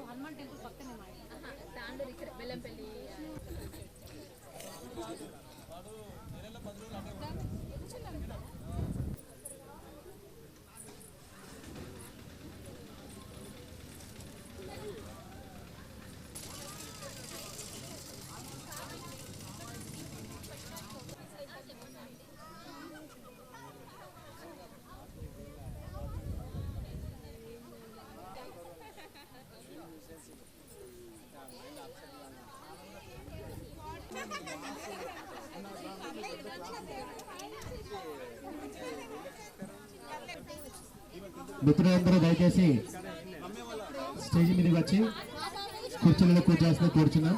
Hanuman temple పక్కనే తాండూరు ఇక్కడ బెల్లంపల్లి. మిత్రులందరూ దయచేసి స్టేజ్ మీదకి వచ్చి కుర్చీలలో కూర్చోవాల్సిన కూర్చున్నాం.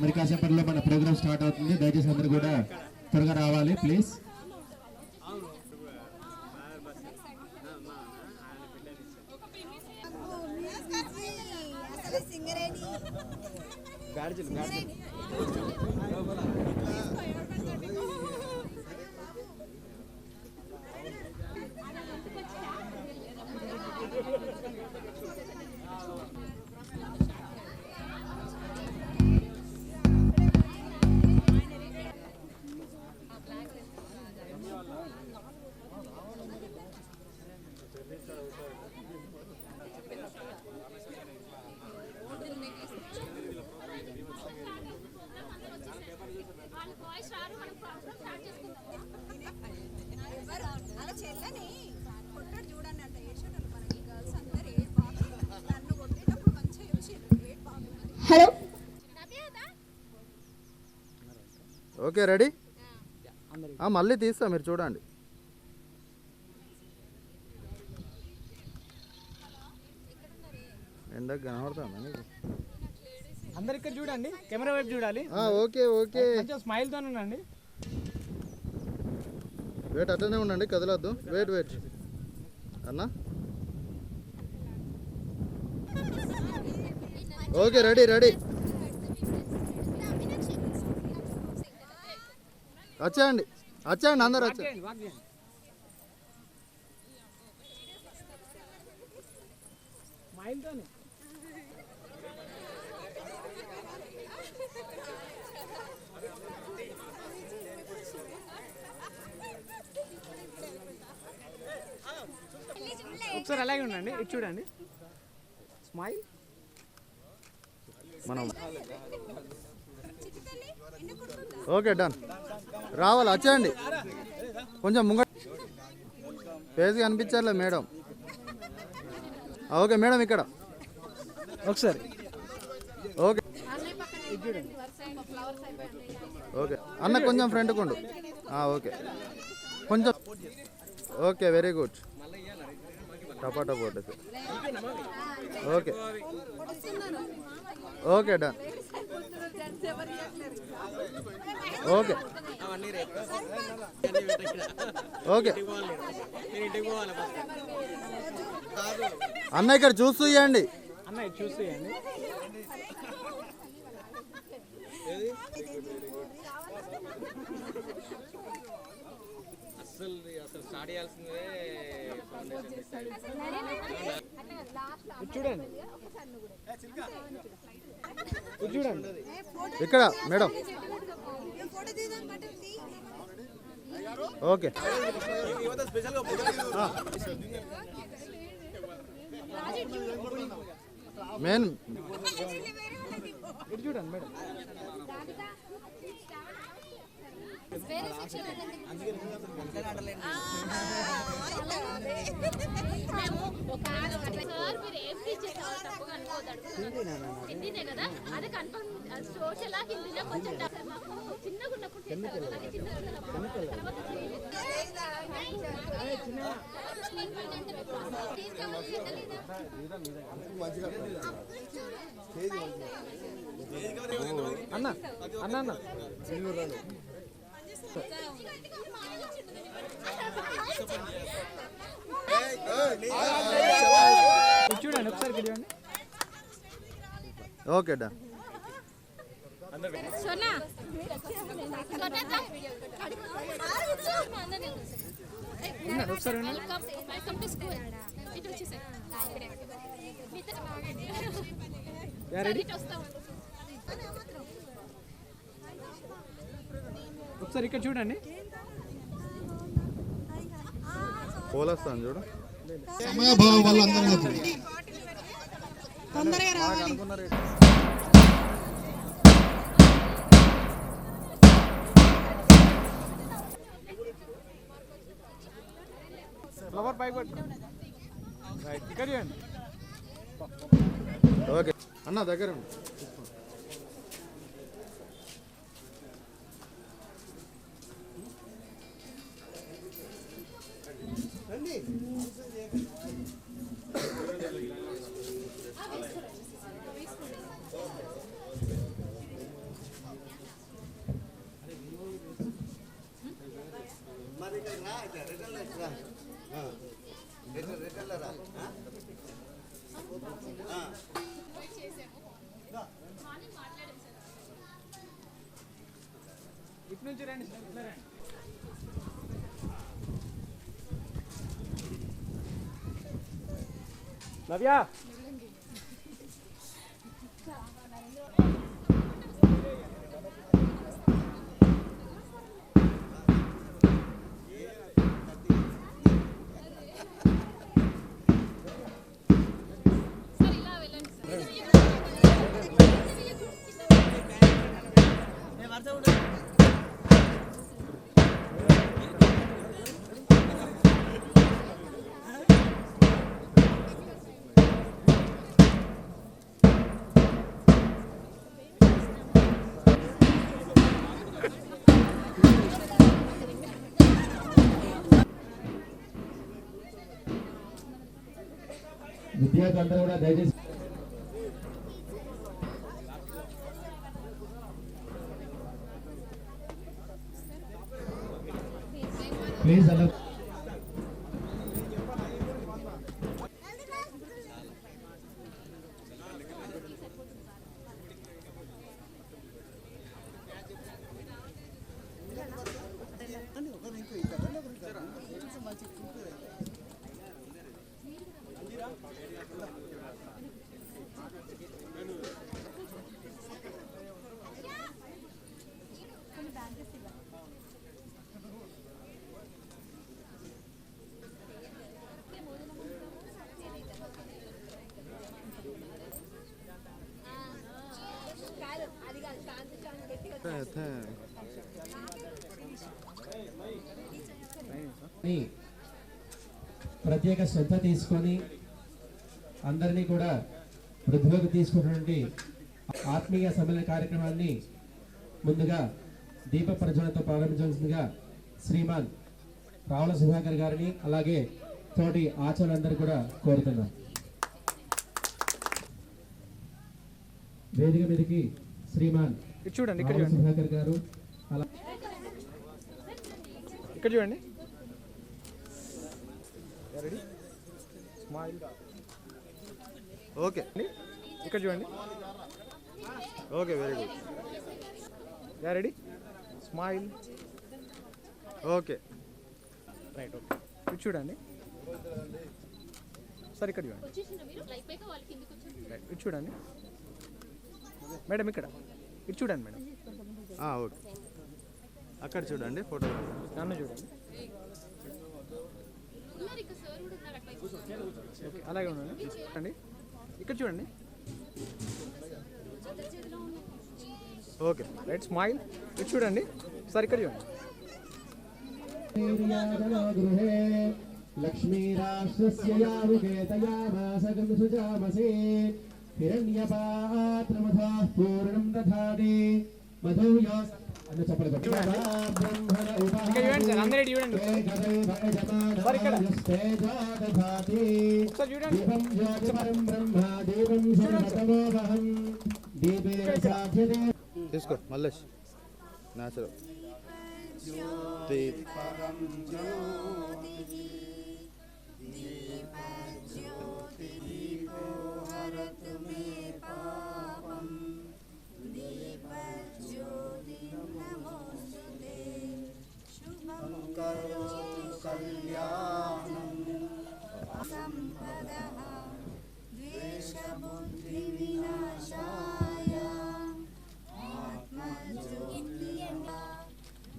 మరి కాసేపట్లో మన ప్రోగ్రామ్ స్టార్ట్ అవుతుంది. దయచేసి అందరూ కూడా త్వరగా రావాలి ప్లీజ్. Hello okay ready. మళ్ళీ తీస్తా మీరు చూడండి. ఎండకు కనబడుతుందా నీకు? అందరు ఇక్కడ చూడండి, కెమెరా వైపు చూడాలి. ఓకే ఓకే స్మైల్ తో ఉండండి. వెయిట్ అట్లనే ఉండండి, కదలొద్దు. వెయిట్ వెయిట్ అన్నా. Okay ready ready. వచ్చేయండి వచ్చేయండి అందరు వచ్చేయండి. ఒకసారి అలాగే ఉండండి, ఇటు చూడండి. స్మైల్. మనం ఓకే డన్. రావాలి వచ్చేయండి. కొంచెం ముంగ ఫేస్ కనిపించాలే మేడం. ఓకే మేడం ఇక్కడ ఒకసారి ఓకే ఓకే అన్న కొంచెం ఫ్రంట్ కొండు. ఓకే కొంచెం ఓకే వెరీ గుడ్. టపాటా పోటీ okay okay done. Okay okay అన్న ఇక్కడ చూస్తూ ఇవ్వండి. అన్న చూస్తూ ఇవ్వండి. అసలు స్టార్ట్ చేయాల్సిందే. చూడండి చూడండి ఇక్కడ మేడం. ఓకే మెయిన్ ఇటు చూడండి మేడం. హిందీనే కదా, అదే కన్ఫర్మ్ సోషల్ హిందీలో కొంచెం చిన్నగా ఉన్నప్పుడు అన్న అన్న అన్న చూడండి ఒకసారి చూడండి. ఓకే డా. సోనా ఒకసారి వెల్కమ్ టు స్కూల్. ఇటు వచ్చేసాయి. రెడీ ఒకసారి ఇక్కడ చూడండి. పోలేస్తాను చూడు. సమయభావం వల్ల అందరూ తొందరగా రావాలి. ఫ్లవర్ పైకి పట్టు. రైట్ ఇక్కడ చూడండి. ఓకే అన్న దగ్గర ఉండు. ఇటు నుంచి రండి సార్, ఇట్లా రండి. నవ్య సార్ ఇలా వెళ్ళండి సార్. విద్యార్థులందరూ కూడా దయచేసి ప్లీజ్ అలా ప్రత్యేక శ్రద్ధ తీసుకొని అందరినీ కూడా వృద్ధిలోకి తీసుకున్నటువంటి ఆత్మీయ సమ్మేళన కార్యక్రమాన్ని ముందుగా దీప ప్రజ్వలనతో ప్రారంభించాల్సిందిగా శ్రీమాన్ రావుల సుధాకర్ గారిని అలాగే తోటి ఆచార్యులందరూ కూడా కోరుతున్నాం. వేదిక మీదకి శ్రీమాన్ ఇటు చూడండి, ఇక్కడ రావుల చూడండి, సుధాకర్ గారు అలా ఇక్కడ చూడండి. Ready smile. ఓకే ఇక్కడ చూడండి. Okay very good. Yeah ready smile. Okay right okay. ఇటు చూడండి సార్, ఇక్కడ చూడండి. వచ్చేసిండ్రా మీరు? లైట్ పైకి వాళ్ళ కిందకి వచ్చారు. రైట్ ఇటు చూడండి మేడం, ఇక్కడ ఇటు చూడండి మేడం. ఓకే అక్కడ చూడండి ఫోటో. నన్ను చూడండి. ఉన్నారు ఇక్కడ సార్ కూడా ఉన్నారు అట్లా. ఓకే అలాగే ఉండండి. చూడండి ఇక్కడ చూడండి. Okay right smile. ఇటు చూడండి సార్, ఇక్కడ చూడండి. గృహే లక్ష్మీరాష్ట్రస్య యావికేతయామాసగం సుజామసే హిరణ్యపాత్రమథా పూర్ణం దధాతి మధుయా అన్న చెప్పలు కొట్టి బ్రహ్మణ ఇక్కడ చూడండి సార్, అందరూ చూడండి. సార్ ఇక్కడ ఒకసారి చూడండి. దీపం జ్యోతిపరం బ్రహ్మ దీపం సర్వతమోహం దీపే సాధ్యతే. తీసుకో మల్లేష్ న్యాచురల్.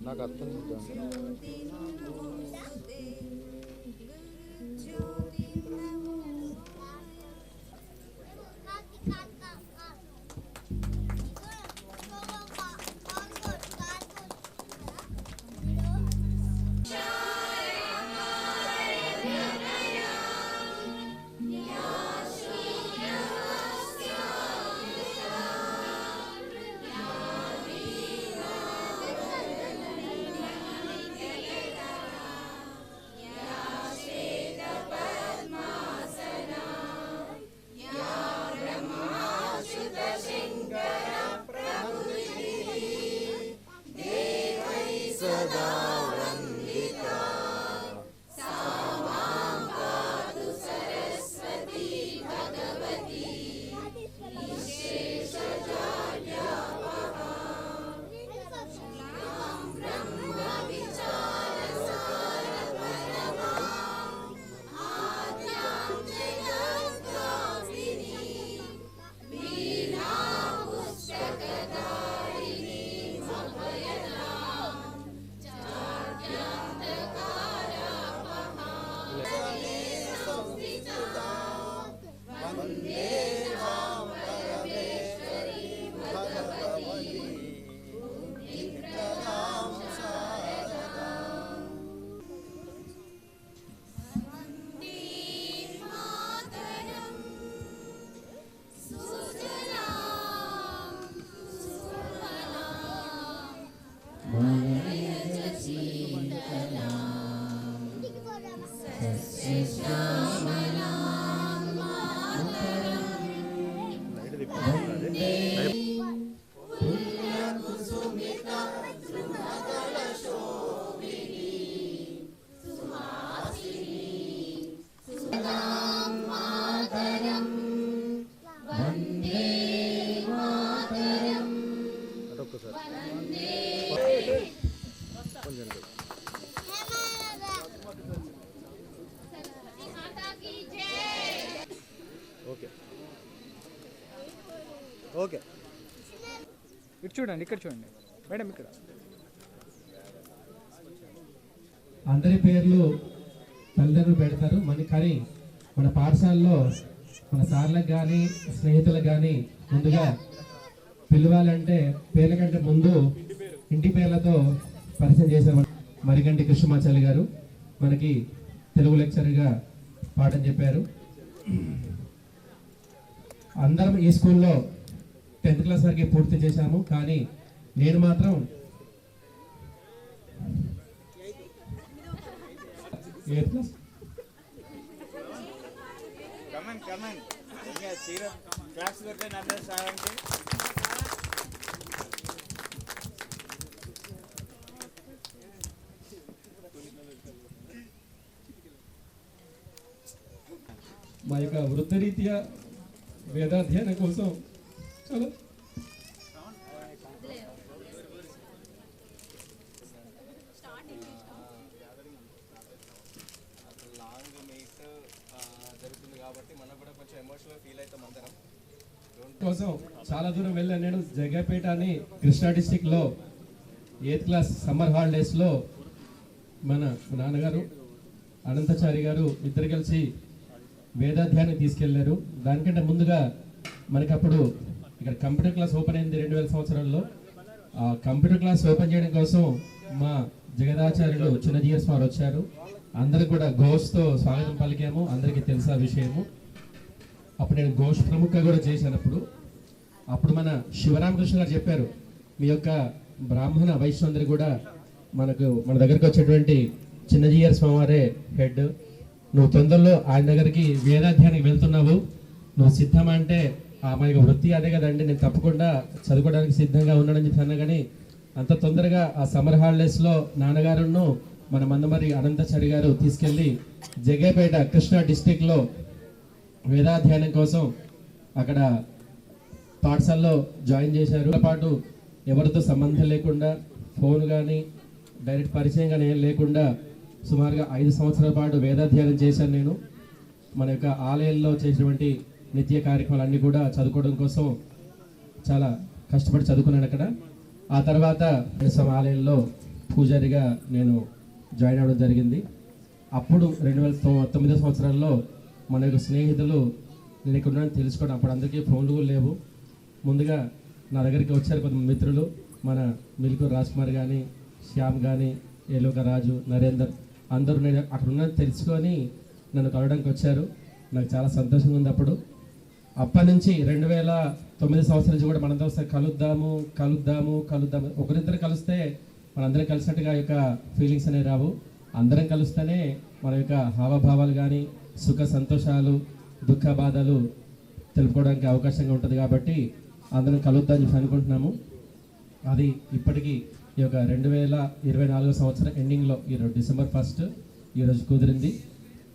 నాకు అర్థం ఓకే ఇటు చూడండి, ఇక్కడ చూడండి మేడం, ఇక్కడ అందరి పేర్లు తల్లిదండ్రులు పెడతారు కానీ మన పాఠశాలలో మన సార్లకు కానీ స్నేహితులకు కానీ ముందుగా పిలవాలంటే పేర్ల కంటే ముందు ఇంటి పేర్లతో పరిచయం చేశారు. మరిగంటి కృష్ణమాచారి గారు మనకి తెలుగు లెక్చరర్గా పాఠం చెప్పారు. అందరం ఈ స్కూల్లో 10th క్లాస్ వరకు పూర్తి చేశాము, కానీ నేను మాత్రం 8th క్లాస్. మా యొక్క వృత్తిరీత్యా వేదాధ్యయనం కోసం చాలా కోసం చాలా దూరం వెళ్ళాను. నేను జగ్గపేట అని కృష్ణా డిస్టిక్ లో 8th క్లాస్ సమ్మర్ హాలిడేస్ లో మన నాన్నగారు అనంతచారి గారు ఇద్దరు కలిసి వేదాధ్యాన్ని తీసుకెళ్లారు. దానికంటే ముందుగా మనకి అప్పుడు ఇక్కడ కంప్యూటర్ క్లాస్ ఓపెన్ అయింది 2000 సంవత్సరంలో. ఆ కంప్యూటర్ క్లాస్ ఓపెన్ చేయడం కోసం మా జగదాచార్యులు చిన్నజీఎస్ వారు వచ్చారు. అందరికి కూడా ఘోష్తో స్వాగతం పలికాము. అందరికీ తెలుసా విషయము. అప్పుడు నేను ఘోష్ ప్రముఖ కూడా చేశానప్పుడు. అప్పుడు మన శివరామకృష్ణ గారు చెప్పారు, మీ యొక్క బ్రాహ్మణ వైశ్యులందరూ కూడా మన దగ్గరికి వచ్చేటువంటి చిన్నజీఆర్ స్వామివారే హెడ్. నువ్వు తొందరలో ఆయన దగ్గరికి వేదాధ్యానికి వెళ్తున్నావు, నువ్వు సిద్ధమా అంటే మా యొక్క వృత్తి అదే కదండి, నేను తప్పకుండా చదువుకోవడానికి సిద్ధంగా ఉన్నానని చెప్పి అన్నా. కానీ అంత తొందరగా ఆ సమ్మర్ హాలిడేస్లో నాన్నగారును మన మందమరి అనంతచారి గారు తీసుకెళ్ళి జగ్గపేట కృష్ణా డిస్టిక్లో వేదాధ్యానం కోసం అక్కడ పాఠశాలలో జాయిన్ చేశారు. పాటు ఎవరితో సంబంధం లేకుండా ఫోన్ కానీ డైరెక్ట్ పరిచయం కానీ ఏం లేకుండా సుమారుగా 5 సంవత్సరాల పాటు వేదాధ్యానం చేశాను నేను. మన యొక్క ఆలయంలో చేసినటువంటి నిత్య కార్యక్రమాలు అన్నీ కూడా చదువుకోవడం కోసం చాలా కష్టపడి చదువుకున్నాను అక్కడ. ఆ తర్వాత ఆలయంలో పూజారిగా నేను జాయిన్ అవ్వడం జరిగింది. అప్పుడు 2009 సంవత్సరంలో మన యొక్క స్నేహితులు నేను ఇక్కడ ఉన్నాను తెలుసుకోవడం, అప్పుడు అందరికీ ఫోన్లు లేవు. ముందుగా నా దగ్గరికి వచ్చారు కొంతమంది మిత్రులు, మన మిల్కూరు రాజ్ కుమార్ కానీ, శ్యామ్ కానీ, ఏలోక రాజు, నరేందర్, అందరూ నేను అక్కడ ఉన్నాను తెలుసుకొని నన్ను కలవడానికి వచ్చారు. నాకు చాలా సంతోషంగా ఉంది. అప్పటి నుంచి 2009 సంవత్సరం నుంచి కూడా మనందరం ఒకసారి కలుద్దాము. ఒకరిద్దరు కలిస్తే మనందరం కలిసినట్టుగా యొక్క ఫీలింగ్స్ అనేవి రావు. అందరం కలిస్తేనే మన యొక్క హావభావాలు కానీ, సుఖ సంతోషాలు, దుఃఖ బాధలు తెలుపుకోవడానికి అవకాశంగా ఉంటుంది. కాబట్టి అందరం కలుద్దామని చెప్పి అనుకుంటున్నాము. అది ఇప్పటికీ ఈ యొక్క 2024 సంవత్సరం ఎండింగ్లో ఈరోజు December 1 ఈరోజు కుదిరింది.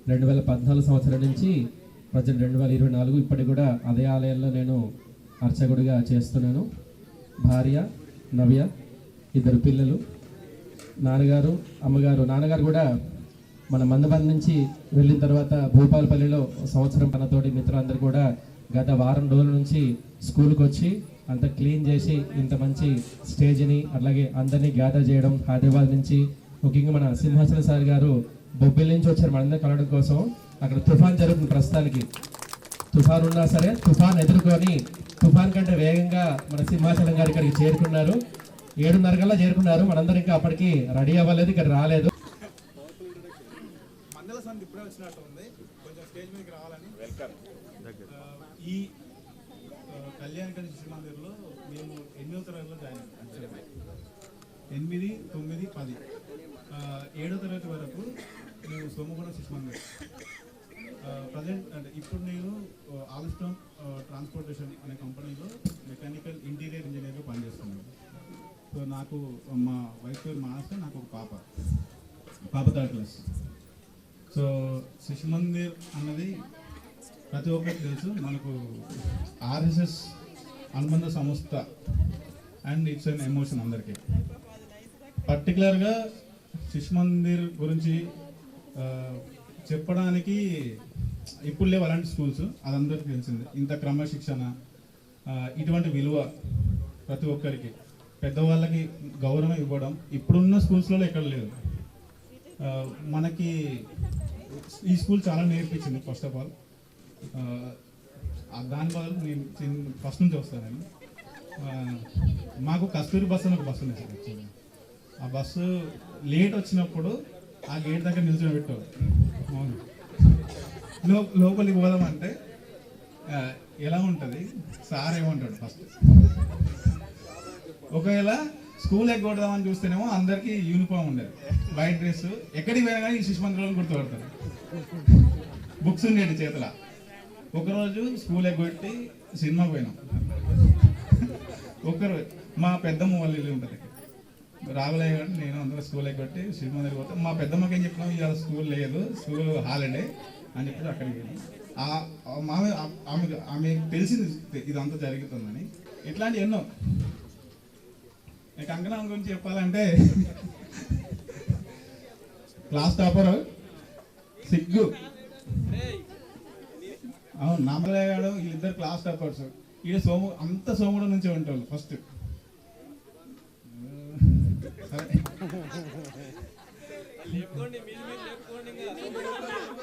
2014 సంవత్సరం నుంచి ప్రజెంట్ 2024 ఇప్పటికి కూడా అదే ఆలయంలో నేను అర్చకుడిగా చేస్తున్నాను. భార్య నవ్య, 2 పిల్లలు, నాన్నగారు, అమ్మగారు. నాన్నగారు కూడా మన మందబంద్ నుంచి వెళ్ళిన తర్వాత భూపాలపల్లిలో సంవత్సరం తనతోటి మిత్రులందరూ కూడా గత వారం రోజుల నుంచి స్కూల్కి వచ్చి అంత క్లీన్ చేసి ఇంత మంచి స్టేజ్ని అట్లాగే అందరినీ గ్యాదర్ చేయడం. హైదరాబాద్ నుంచి ముఖ్యంగా మన సింహాచలం సార్ గారు బొబ్బిలి నుంచి వచ్చారు మనందరం కలవడం కోసం. అక్కడ తుఫాన్ జరుగుతుంది ప్రస్తుతానికి. తుఫాన్ ఉన్నా సరే తుఫాన్ ఎదుర్కొని తుఫాన్ కంటే వేగంగా మన సింహాచలం గారు ఇక్కడికి చేరుకున్నారు. 7:30 కల్లా చేరుకున్నారు. మనందరం ఇంకా అప్పటికి రెడీ అవ్వలేదు, ఇక్కడ రాలేదు. మండల సంఘ్ ఇప్పుడే వచ్చినట్టు ఉంది, కొంచెం స్టేజ్ మీదకి రావాలని. ఈ కళ్యాణ్ శిశు మందిర్లో మేము 8వ తరగతిలో జాయిన్ అయ్యాం. 8, 9, 10 7వ తరగతి వరకు నేను సోమగూడ శిశు మందిర్. ప్రజెంట్ అంటే ఇప్పుడు నేను ఆల్స్టోన్ ట్రాన్స్పోర్టేషన్ అనే కంపెనీలో మెకానికల్ ఇంటీరియర్ ఇంజనీర్గా పనిచేస్తున్నాను. సో నాకు మా వైఫ్ పేరు మానస, నాకు ఒక పాప 3rd క్లాస్. సో శిశు మందిర్ అన్నది ప్రతి ఒక్కరికి తెలుసు, మనకు RSS అనుబంధ సంస్థ అండ్ ఇట్స్ అన్ ఎమోషన్ అందరికీ. పర్టికులర్గా శిశు మందిర్ గురించి చెప్పడానికి ఇప్పుడు లేవు అలాంటి స్కూల్స్, అదందరికీ తెలిసింది. ఇంత క్రమశిక్షణ, ఇటువంటి విలువ ప్రతి ఒక్కరికి, పెద్దవాళ్ళకి గౌరవం ఇవ్వడం ఇప్పుడున్న స్కూల్స్లో ఎక్కడ లేదు. మనకి ఈ స్కూల్ చాలా నేర్పించింది. ఫస్ట్ ఆఫ్ ఆల్ దానివల్ల నేను ఫస్ట్ నుంచి వస్తాను. నేను మాకు కస్తూరి బస్సు అని ఒక బస్సు ఉంది సార్. ఆ బస్సు లేట్ వచ్చినప్పుడు ఆ గేట్ దగ్గర నిల్చొని పెట్టారు. లోపలికి పోదామంటే ఎలా ఉంటుంది సార్ ఏమంటాడు ఫస్ట్. ఒకవేళ స్కూల్ ఎగ్గొడదామని చూస్తేనేమో అందరికీ యూనిఫామ్ ఉండేది, వైట్ డ్రెస్. ఎక్కడికి పోయినా కానీ శిశు మందిరంలో గుర్తుపడతారు. బుక్స్ ఉండేది చేతుల. ఒకరోజు స్కూల్ ఎగ్గొట్టి సినిమాకి పోయినాం. ఒకరోజు మా పెద్దమ్మ వాళ్ళ ఇల్లు ఉంటుంది, రాగలే కానీ నేను అందరూ స్కూల్ ఎగ్గొట్టి శిశు మందిరం పోతాం. మా పెద్దమ్మకి ఏం చెప్పినాం, ఇవాళ స్కూల్ లేదు, స్కూల్ హాలిడే అని చెప్పి అక్కడికి వెళ్ళి ఆమె తెలిసింది ఇదంతా జరుగుతుందని. ఇట్లాంటి ఎన్నో. కంకణం గురించి చెప్పాలంటే క్లాస్ టాపర్ సిగ్గు. అవును, నామలేగాడు, వీళ్ళిద్దరు క్లాస్ టాపర్స్. ఈడ అంత సోముడు నుంచే ఉంటారు ఫస్ట్.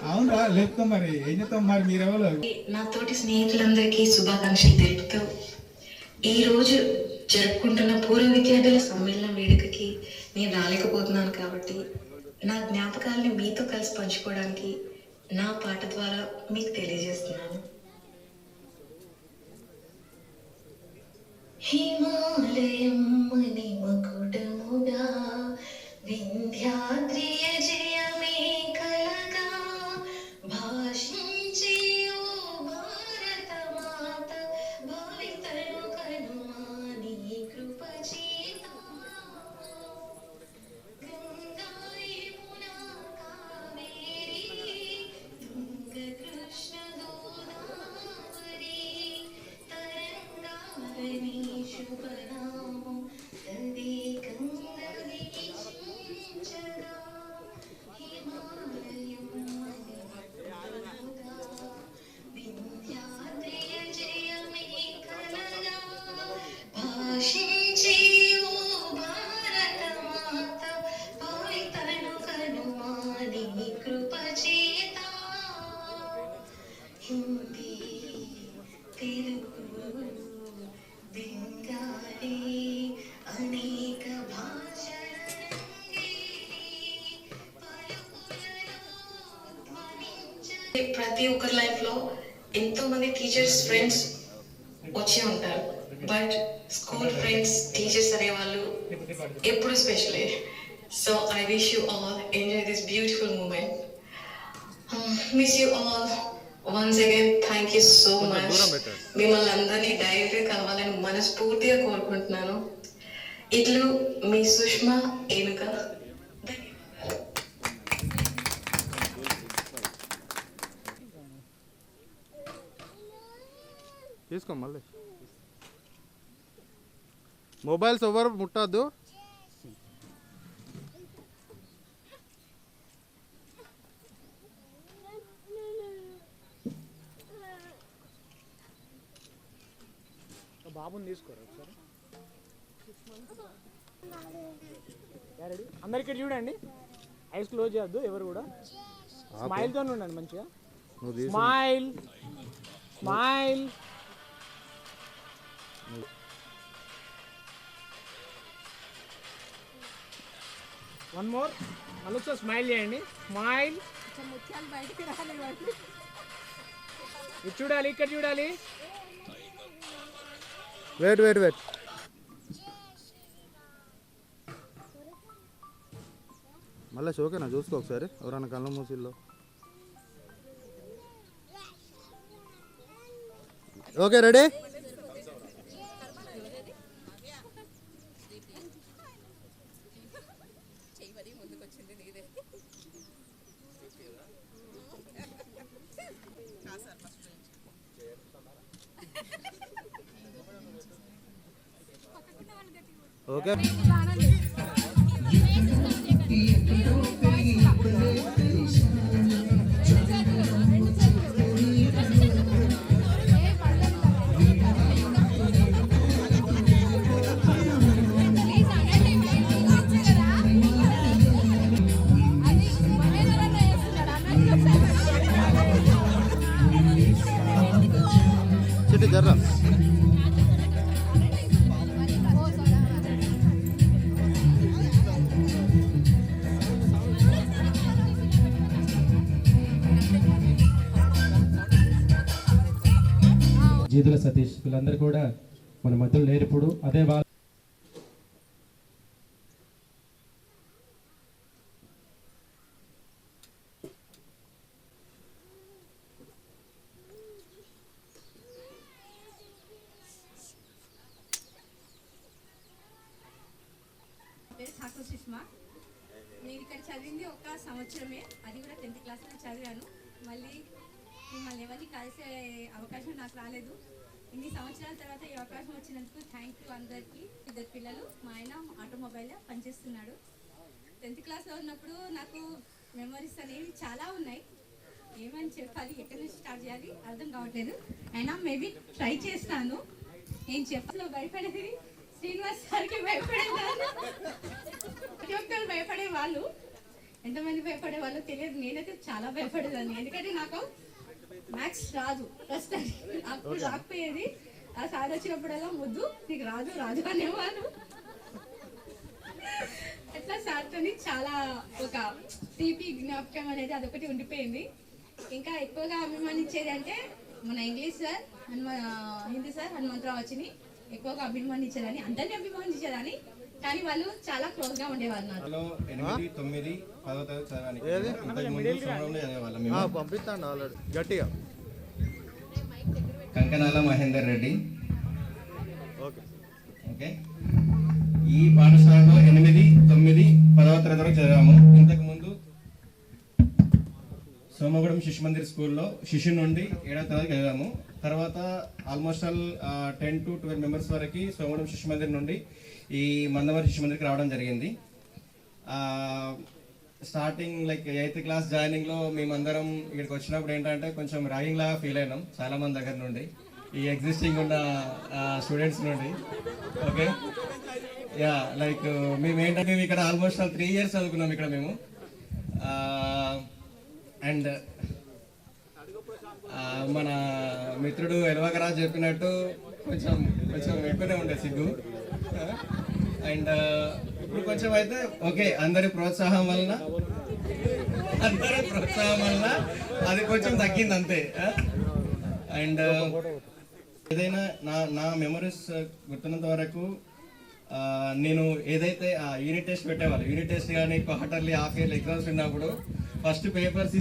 అవునరా, లేపుతాం. మరి ఏం చెప్తాం, మరి మీరెవరు? నా తోటి స్నేహితులందరికీ శుభాకాంక్షలు తెలుపుతూ ఈ రోజు జరుపుకుంటున్న పూర్వ విద్యార్థుల సమ్మేళన వేడుకకి నేను రాలేకపోతున్నాను. కాబట్టి నా జ్ఞాపకాలని మీతో కలిసి పంచుకోవడానికి నా పాట ద్వారా మీకు తెలియజేస్తున్నాను. హిమాలయం మణి మకుటముగా వింధ్యాద్రియ జయమే కలగా భాషించే ఓ భారత మాత భావితను కనుమాని కృప చేత గంగా యమునా కావేరి తుంగ కృష్ణ గోదావరి తరంగావళి శుభనామం తదేకంగా వీక్షించగా హిమాలయం వింధ్యాద్రి జ్యోతి తెలుగు బెంగాలీ అనేక భాషల ప్రతి ఒక్కరి లైఫ్ లో ఎంతో మంది టీచర్స్ ఫ్రెండ్స్ వచ్చి ఉంటారు, బట్ స్కూల్ ఫ్రెండ్స్ టీచర్స్ అనేవాళ్ళు ఎప్పుడు స్పెషలే. So I wish you all enjoy this beautiful moment. Miss you all once again. Thank you so much. మిమ్మల్ని అందరినీ డైరెక్ట్గా కలవాలని మనస్ఫూర్తిగా కోరుకుంటున్నాను. ఇట్లు మీ సుష్మా ఏనుక. తీసుకో మళ్ళీ. మొబైల్స్ ఎవరు ముట్టద్దు. బాబుని తీసుకోరా ఒకసారి. అందరికి చూడండి, ఐస్ క్లోజ్ చేయొద్దు ఎవరు కూడా. స్మైల్తో ఉండండి మంచిగా. Smile smile. One more. మళ్ళీ ఒకసారి స్మైల్ చేయండి. స్మైల్. ఇది చూడాలి, ఇక్కడ చూడాలి. Wait wait wait. మళ్ళీ ఓకేనా? చూసుకో ఒకసారి ఎవరన్నా కళ్ళ మూసిల్లో. Okay ready. ఓకే. చిట్టి జర్రా. జీదుల సతీష్ వీళ్ళందరూ కూడా మన మధ్యలో లేరు ఇప్పుడు. అదే వాళ్ళు ఠాకూర్ సుష్మా. నేను ఇక్కడ చదివింది ఒక సంవత్సరమే, అది కూడా 10th క్లాస్లో చదివాను. మళ్ళీ మిమ్మల్ని ఎవరిని కలిసే అవకాశం నాకు రాలేదు. ఇన్ని సంవత్సరాల తర్వాత ఈ అవకాశం వచ్చినందుకు థ్యాంక్ యూ అందరికీ. 2 పిల్లలు, మా ఆయన ఆటోమొబైల్లో పనిచేస్తున్నాడు. 10th క్లాస్లో ఉన్నప్పుడు నాకు మెమరీస్ అనేవి చాలా ఉన్నాయి. ఏమని చెప్పాలి, ఎక్కడి నుంచి స్టార్ట్ చేయాలి అర్థం కావట్లేదు. అయినా మేబీ ట్రై చేస్తాను. నేను చెప్పలో భయపడేది శ్రీనివాస్ సార్కి భయపడేదాన్ని. ప్రతి ఒక్కరు భయపడే వాళ్ళు, ఎంతమంది భయపడే వాళ్ళు తెలియదు. నేనైతే చాలా భయపడేదాన్ని, ఎందుకంటే నాకు మ్యాథ్స్ రాదు ఫస్ట్. అప్పుడు రాకపోయేది. ఆ సార్ వచ్చినప్పుడల్లా ముద్దు నీకు రాదు రాదు అనేవాళ్ళు. అట్లా సార్తో చాలా ఒక తీపి జ్ఞాపకం అనేది అదొకటి ఉండిపోయింది. ఇంకా ఎక్కువగా అభిమానించేది అంటే మన English sir, Hindi sir Hanumantharao వచ్చిని ఎక్కువగా అభిమానించేదాన్ని, అందరినీ అభిమానించేదాన్ని. కానీ వాళ్ళు చాలా క్లోజ్ గా ఉండేవాళ్ళు నాకు. 8, 9, 10వ తరగతి చదివాను. పంపిస్తాను ఆల్రెడీ గట్టిగా. కంకనాల మహేందర్ రెడ్డి. Okay okay. ఈ పాఠశాలలో 8, 9, 10వ తరగతి వరకు చదివాము. ఇంతకుముందు సోమగూడెం శిశు మందిర్ స్కూల్లో శిశు నుండి 7వ తరగతి చదివాము. తర్వాత ఆల్మోస్ట్ ఆల్ 10 to 12 మెంబర్స్ వరకు సోమగూడెం శిశు మందిర్ నుండి ఈ మందమరి శిశు మందిర్కి రావడం జరిగింది. స్టార్టింగ్ లైక్ 8th క్లాస్ జాయినింగ్లో మేమందరం ఇక్కడికి వచ్చినప్పుడు ఏంటంటే కొంచెం ర్యాగింగ్ లాగా ఫీల్ అయినాం చాలా మంది దగ్గర నుండి, ఈ ఎగ్జిస్టింగ్ ఉన్న స్టూడెంట్స్ నుండి. ఓకే. యా లైక్ మేము ఏంటంటే మేము ఇక్కడ ఆల్మోస్ట్ 3 years చదువుకున్నాం ఇక్కడ మేము. అండ్ మన మిత్రుడు ఎల్వకరాజు చెప్పినట్టు కొంచెం కొంచెం ఎక్కువనే ఉండే సిగ్గు. అండ్ ఇప్పుడు కొంచెం అయితే ఓకే, అందరి ప్రోత్సాహం వలన అది కొంచెం తగ్గింది అంతే. అండ్ ఏదైనా నా మెమరీస్ గుర్తున్నంత వరకు నేను ఏదైతే యూనిట్ టెస్ట్ పెట్టేవాళ్ళు, యూనిట్ టెస్ట్ కానీ క్వార్టర్లీ హాఫ్ ఇయర్లీ ఎగ్జామ్స్ ఉన్నప్పుడు ఫస్ట్ పేపర్స్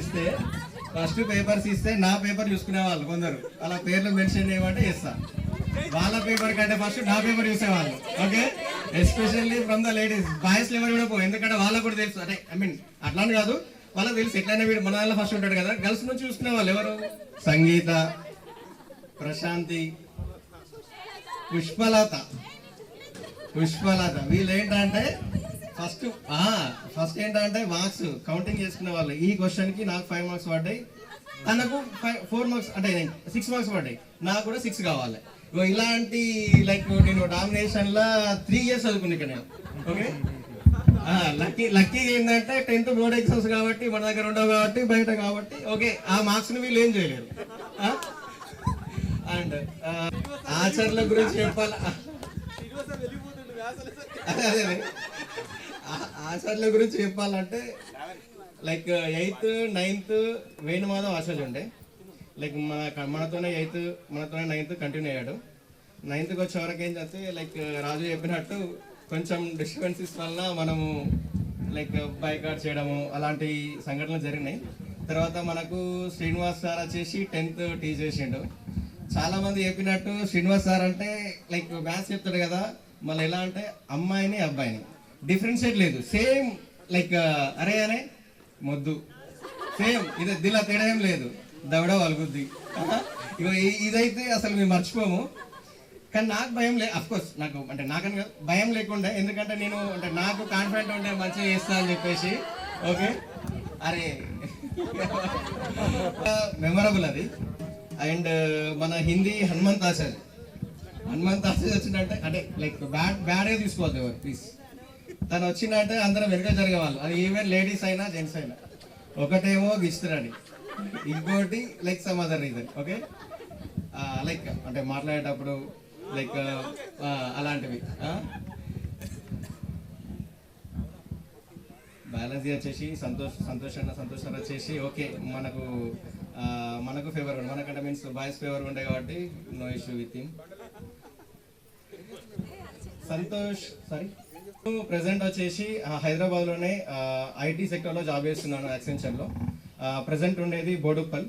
ఇస్తే నా పేపర్ చూసుకునేవాళ్ళు కొందరు. అలా పేర్లు మెన్షన్ చేయమంటే ఇస్తా, వాళ్ళ పేపర్ కంటే ఫస్ట్ నా పేపర్ చూసేవాళ్ళు. Okay, especially from the ladies. Boys ఎవరు కూడా పో, ఎందుకంటే వాళ్ళకు కూడా తెలుసు. అంటే ఐ మీన్ అట్లానే కాదు, వాళ్ళకి తెలుసు ఎట్లయినా వీడు మన దానిలో ఫస్ట్ ఉంటాడు కదా. గర్ల్స్ నుంచి చూసుకునే వాళ్ళు ఎవరు? సంగీత, ప్రశాంతి, పుష్పలత. వీళ్ళు ఏంటంటే ఫస్ట్ ఏంటంటే మార్క్స్ కౌంటింగ్ చేసుకునే వాళ్ళు. ఈ క్వశ్చన్ కి నాకు 5 మార్క్స్ పడ్డాయి, తనకు 4 మార్క్స్ అంటే 6 మార్క్స్ పడ్డాయి, నాకు కూడా 6 కావాలి. ఇలాంటి లైక్ నేను డామినేషన్ లా 3 years చదువుకున్నా ఇక్కడ నేను. ఓకే, లక్కీ ఏంటంటే 10th బోర్డ్ ఎగ్జామ్స్ కాబట్టి మన దగ్గర ఉండవు కాబట్టి బయట కాబట్టి ఓకే, ఆ మార్క్స్ ని వీళ్ళు ఏం చేయలేరు. అండ్ ఆచరణల గురించి చెప్పాలి, ఆచరణల గురించి చెప్పాలంటే లైక్ 8th 9th వేణుమాధవ్ ఆచార్య ఉండే. లైక్ మనతోనే 8th మనతోనే 9th కంటిన్యూ అయ్యాడు. 9th వచ్చే వరకు ఏం చేస్తే లైక్ రాజు చెప్పినట్టు కొంచెం డిస్టర్బెన్సెస్ వల్ల మనము లైక్ బైకాట్ చేయడము అలాంటి సంఘటనలు జరిగినాయి. తర్వాత మనకు శ్రీనివాస్ సార్ వచ్చేసి 10th టీచ్ చేసిండు. చాలా మంది చెప్పినట్టు శ్రీనివాస్ సార్ అంటే లైక్ మ్యాథ్స్ చెప్తాడు కదా, మళ్ళీ ఎలా అంటే అమ్మాయిని అబ్బాయిని డిఫరెన్షియేట్ లేదు, సేమ్ లైక్ అరే అనే మొద్దు సేమ్, ఇది దిలా తేడా ఏం లేదు, దవడ వలుగుద్ది. ఇదైతే అసలు మేము మర్చిపోము. కానీ నాకు భయం అఫ్కోర్స్ నాకు అంటే నాకని భయం లేకుండా, ఎందుకంటే నేను అంటే నాకు కాన్ఫిడెంట్ ఉండే మంచిగా చేస్తా అని చెప్పేసి. ఓకే, అరే మెమరబుల్ అది. అండ్ మన హిందీ హనుమంత్ ఆచార్య వచ్చిందంటే అంటే లైక్ బ్యాడ్గా తీసుకోవద్దు ఎవరు ప్లీజ్. తను వచ్చిందంటే అందరం వెనుక జరిగేవాళ్ళు, అది ఈవెన్ లేడీస్ అయినా జెంట్స్ అయినా. ఒకటేమో గిస్తున్నాడు, ఇంకోటి like some other reason. Okay, like అంటే మాట్లాడేటప్పుడు లైక్ అలాంటివి. బ్యాలెన్స్ వచ్చేసి సంతోష్ వచ్చేసి ఓకే మనకు ఫేవర్ ఉంది, మనకంటే మీన్స్ బాయ్స్ ఫేవర్ ఉండే కాబట్టి no issue with him. Santosh present వచ్చేసి హైదరాబాద్లోనే ఐటీ సెక్టర్లో జాబ్ చేస్తున్నాను యాక్సెంచర్లో. ప్రెసెంట్ ఉండేది బోడుప్పల్.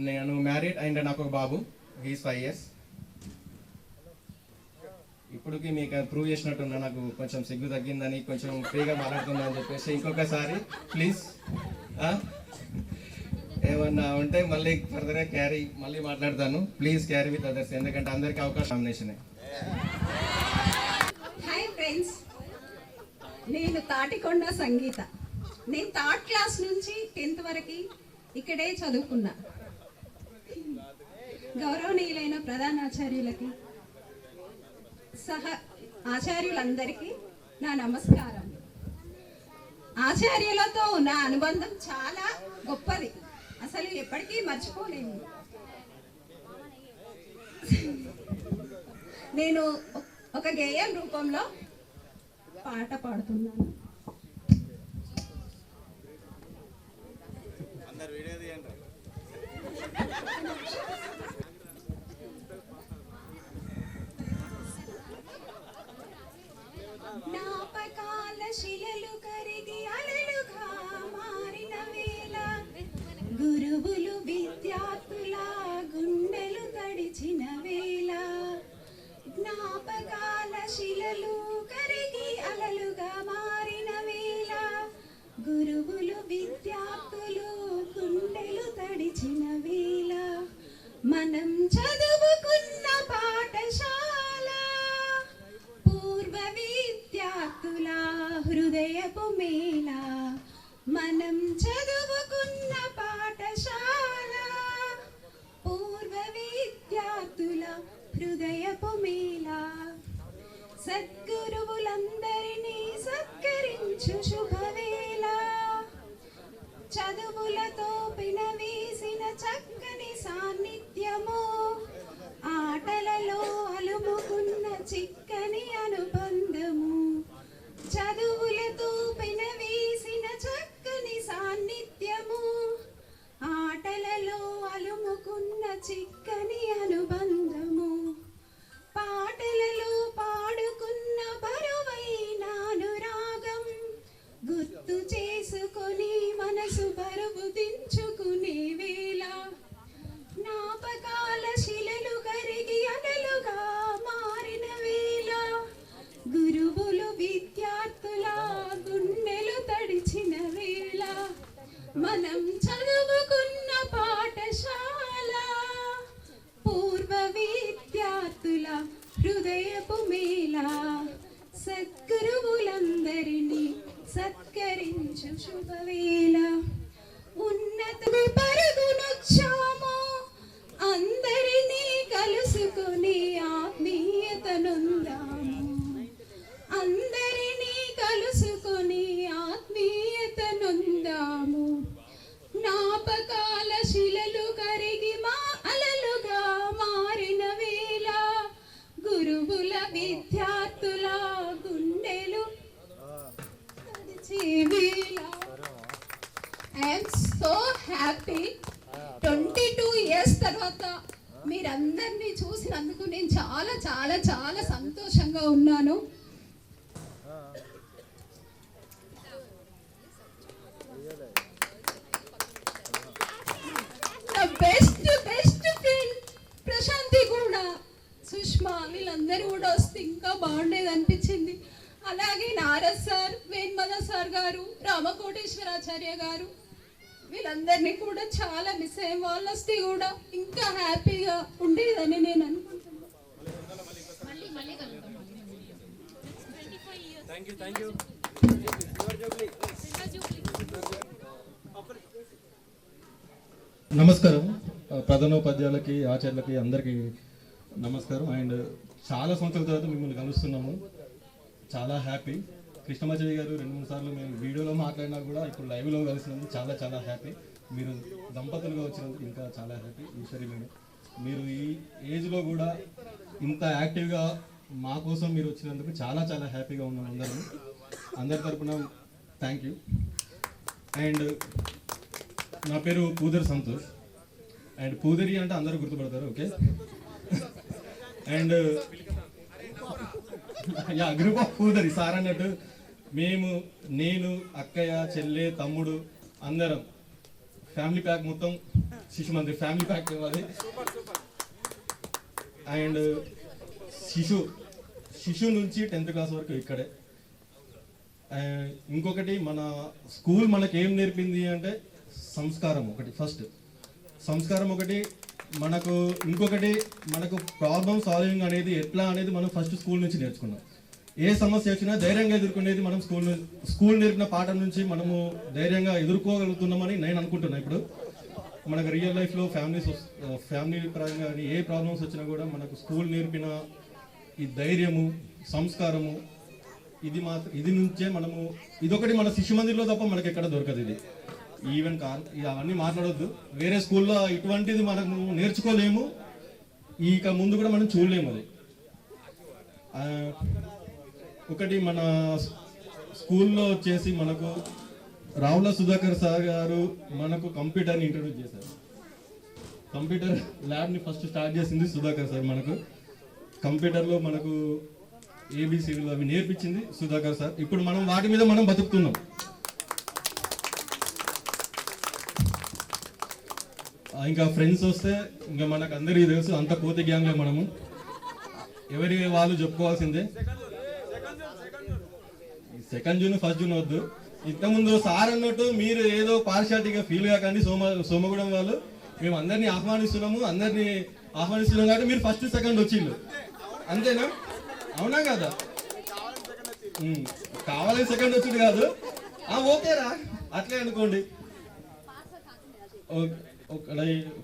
నేను మ్యారీడ్ అండ్ నాకు ఒక బాబు, హీస్ 5 years. ఇప్పటికి మీకు ప్రూవ్ చేసినట్టున్నా, నాకు కొంచెం సిగ్గు తగ్గిందని కొంచెం ఫ్రీగా మాట్లాడుతుందని అని చెప్పేసి ఇంకొకసారి ప్లీజ్ ఏమన్నా ఉంటే మళ్ళీ ఫర్దర్గా మళ్ళీ మాట్లాడతాను. ప్లీజ్ క్యారీ విత్ అదర్స్, ఎందుకంటే అందరికీ అవకాశం నామినేషనే. హాయ్ ఫ్రెండ్స్, నేను తాటికొండ సంగీత. నేను 3rd క్లాస్ నుంచి 10th వరకు ఇక్కడే చదువుకున్నా. గౌరవనీయులైన ప్రధానాచార్యులకి ఆచార్యులందరికీ నా నమస్కారం. ఆచార్యులతో నా అనుబంధం చాలా గొప్పది, అసలు ఎప్పటికీ మర్చిపోలేను. నేను ఒక గేయం రూపంలో పాట పాడుతున్నాను. జ్ఞాపకాల శిలలు కరిగి అలలుగా మారిన వేళ, గురువులు విద్యార్థుల గుండెలు తడిచిన వేళ, జ్ఞాపకాల శిలలు కరిగి అలలుగా మారిన వేళ, గురువులు విద్యార్థులు గుండెలు సాన్నిధ్యము ఆటలలో అలుముకున్న చిక్కని అనుబంధము చదువులతో పెనవేసిన చక్కని సాన్నిధ్యము ఆటలలో అలుముకున్న చిక్కని అనుబంధము పాటలలో పాడుకున్న బరువైన అనురాగం గుర్తు చేసుకొని మనసు బరువు దించుకునే వేళ జ్ఞాపకాల శిలలు కరిగి అలలుగా మారిన వేళ గురువులు విద్యార్థుల గుండెలు తడిచిన వేళ మనం చదువుకున్న పాఠశాల పూర్వ విద్యార్థుల హృదయపు మేళ సద్గురువులందరినీ సత్కరించు శుభవేళ ఉన్నత పరుగునొచ్చాము అందరినీ కలుసుకొని ఆత్మీయతనుందాము అందరినీ కలుసుకొని ఆత్మీయతనుందాము జ్ఞాపకాల శిలలు కరిగి మా అలలుగా మారిన వేళ గురువుల విద్యార్థుల గుండెలు తడిచే వేళ ఐఎమ్ సో హ్యాపీ 22 ఇయర్స్ తర్వాత మీరందరినీ చూసినందుకు నేను చాలా చాలా చాలా సంతోషంగా ఉన్నాను. నా బెస్ట్ ఫ్రెండ్ ప్రశాంతి కూడా సుష్మా వీళ్ళందరూ కూడా వస్తే ఇంకా బాగుండేది అనిపించింది. అలాగే నారద్ సార్, వేణ్మద సార్ గారు, రామకోటేశ్వరాచార్య గారు వీళ్ళందరినీ కూడా చాలా మిస్ అయ్యే వాళ్ళు వస్తే కూడా ఇంకా హ్యాపీగా ఉండేదని నేను అనుకుంటున్నాను. నమస్కారం. ప్రధానోపాధ్యాయులకి, ఆచార్యులకి అందరికీ నమస్కారం. అండ్ చాలా సంవత్సరాల తర్వాత మిమ్మల్ని కలుస్తున్నాము. చాలా హ్యాపీ. కృష్ణమాచారి గారు 2-3 సార్లు మేము వీడియోలో మాట్లాడినా కూడా ఇప్పుడు లైవ్లో కలిసినందుకు చాలా చాలా హ్యాపీ. మీరు దంపతులుగా వచ్చినందుకు ఇంకా చాలా హ్యాపీ. ఈశ్వరి మీరు ఈ ఏజ్లో కూడా ఇంత యాక్టివ్గా మా కోసం మీరు వచ్చినందుకు చాలా చాలా హ్యాపీగా ఉన్నాం అందరి తరపున థ్యాంక్ యూ. అండ్ నా పేరు పూదరి సంతోష్. అండ్ పూదరి అంటే అందరూ గుర్తుపడతారు, okay. And yeah, group of Pudari sir అన్నట్టు నేను అక్కయ్య, చెల్లె, తమ్ముడు అందరం ఫ్యామిలీ ప్యాక్, మొత్తం శిశు మందిర్ ఫ్యామిలీ ప్యాక్ ఇవ్వాలి. అండ్ శిశు నుంచి 10th క్లాస్ వరకు ఇక్కడే. ఇంకొకటి మన స్కూల్ మనకి ఏం నేర్పింది అంటే సంస్కారం ఒకటి, ఫస్ట్ సంస్కారం ఒకటి. ఇంకొకటి మనకు ప్రాబ్లమ్ సాల్వింగ్ అనేది ఎట్లా అనేది మనం ఫస్ట్ స్కూల్ నుంచి నేర్చుకున్నాం. ఏ సమస్య వచ్చినా ధైర్యంగా ఎదుర్కొనేది మనం స్కూల్ నేర్పిన పాఠం నుంచి మనము ధైర్యంగా ఎదుర్కోగలుగుతున్నామని నేను అనుకుంటున్నాను. ఇప్పుడు మనకు రియల్ లైఫ్లో ఫ్యామిలీ పరంగా ఏ ప్రాబ్లమ్స్ వచ్చినా కూడా మనకు స్కూల్ నేర్పిన ఈ ధైర్యము, సంస్కారము, ఇది నుంచే మనము, ఇదొకటి మన శిశు మందిర్లో తప్ప మనకి ఎక్కడ దొరకదు. ఇది ఈవెన్ అవన్నీ మాట్లాడొద్దు. వేరే స్కూల్లో ఇటువంటిది మనము నేర్చుకోలేము, ఇక ముందు కూడా మనం చూడలేము. అది ఒకటి. మన స్కూల్లో వచ్చేసి మనకు రావుల సుధాకర్ సార్ గారు మనకు కంప్యూటర్ని ఇంట్రడ్యూస్ చేశారు. కంప్యూటర్ ల్యాబ్ని ఫస్ట్ స్టార్ట్ చేసింది సుధాకర్ సార్. మనకు కంప్యూటర్లో మనకు ఏబిసిలు అవి నేర్పించింది సుధాకర్ సార్. ఇప్పుడు మనం వాటి మీద మనం బతుకుతున్నాం. ఇంకా ఫ్రెండ్స్ వస్తే ఇంకా మనకు అందరికీ తెలుసు, అంత కోతి గ్యాంగ్లో మనము ఎవరి వాళ్ళు చెప్పుకోవాల్సిందే. సెకండ్ జూన్ ఫస్ట్ జూన్ వద్దు. ఇంతకుముందు సార్ అన్నట్టు మీరు ఏదో పార్షాలిటీగా ఫీల్ కాకండి. సోమగూడెం వాళ్ళు మేము అందరినీ ఆహ్వానిస్తున్నాం కాబట్టి మీరు ఫస్ట్ సెకండ్ వచ్చిండు, అంతేనా? అవునా కదా? కావాలని సెకండ్ వచ్చింది కాదు, ఓకేరా, అట్లే అనుకోండి.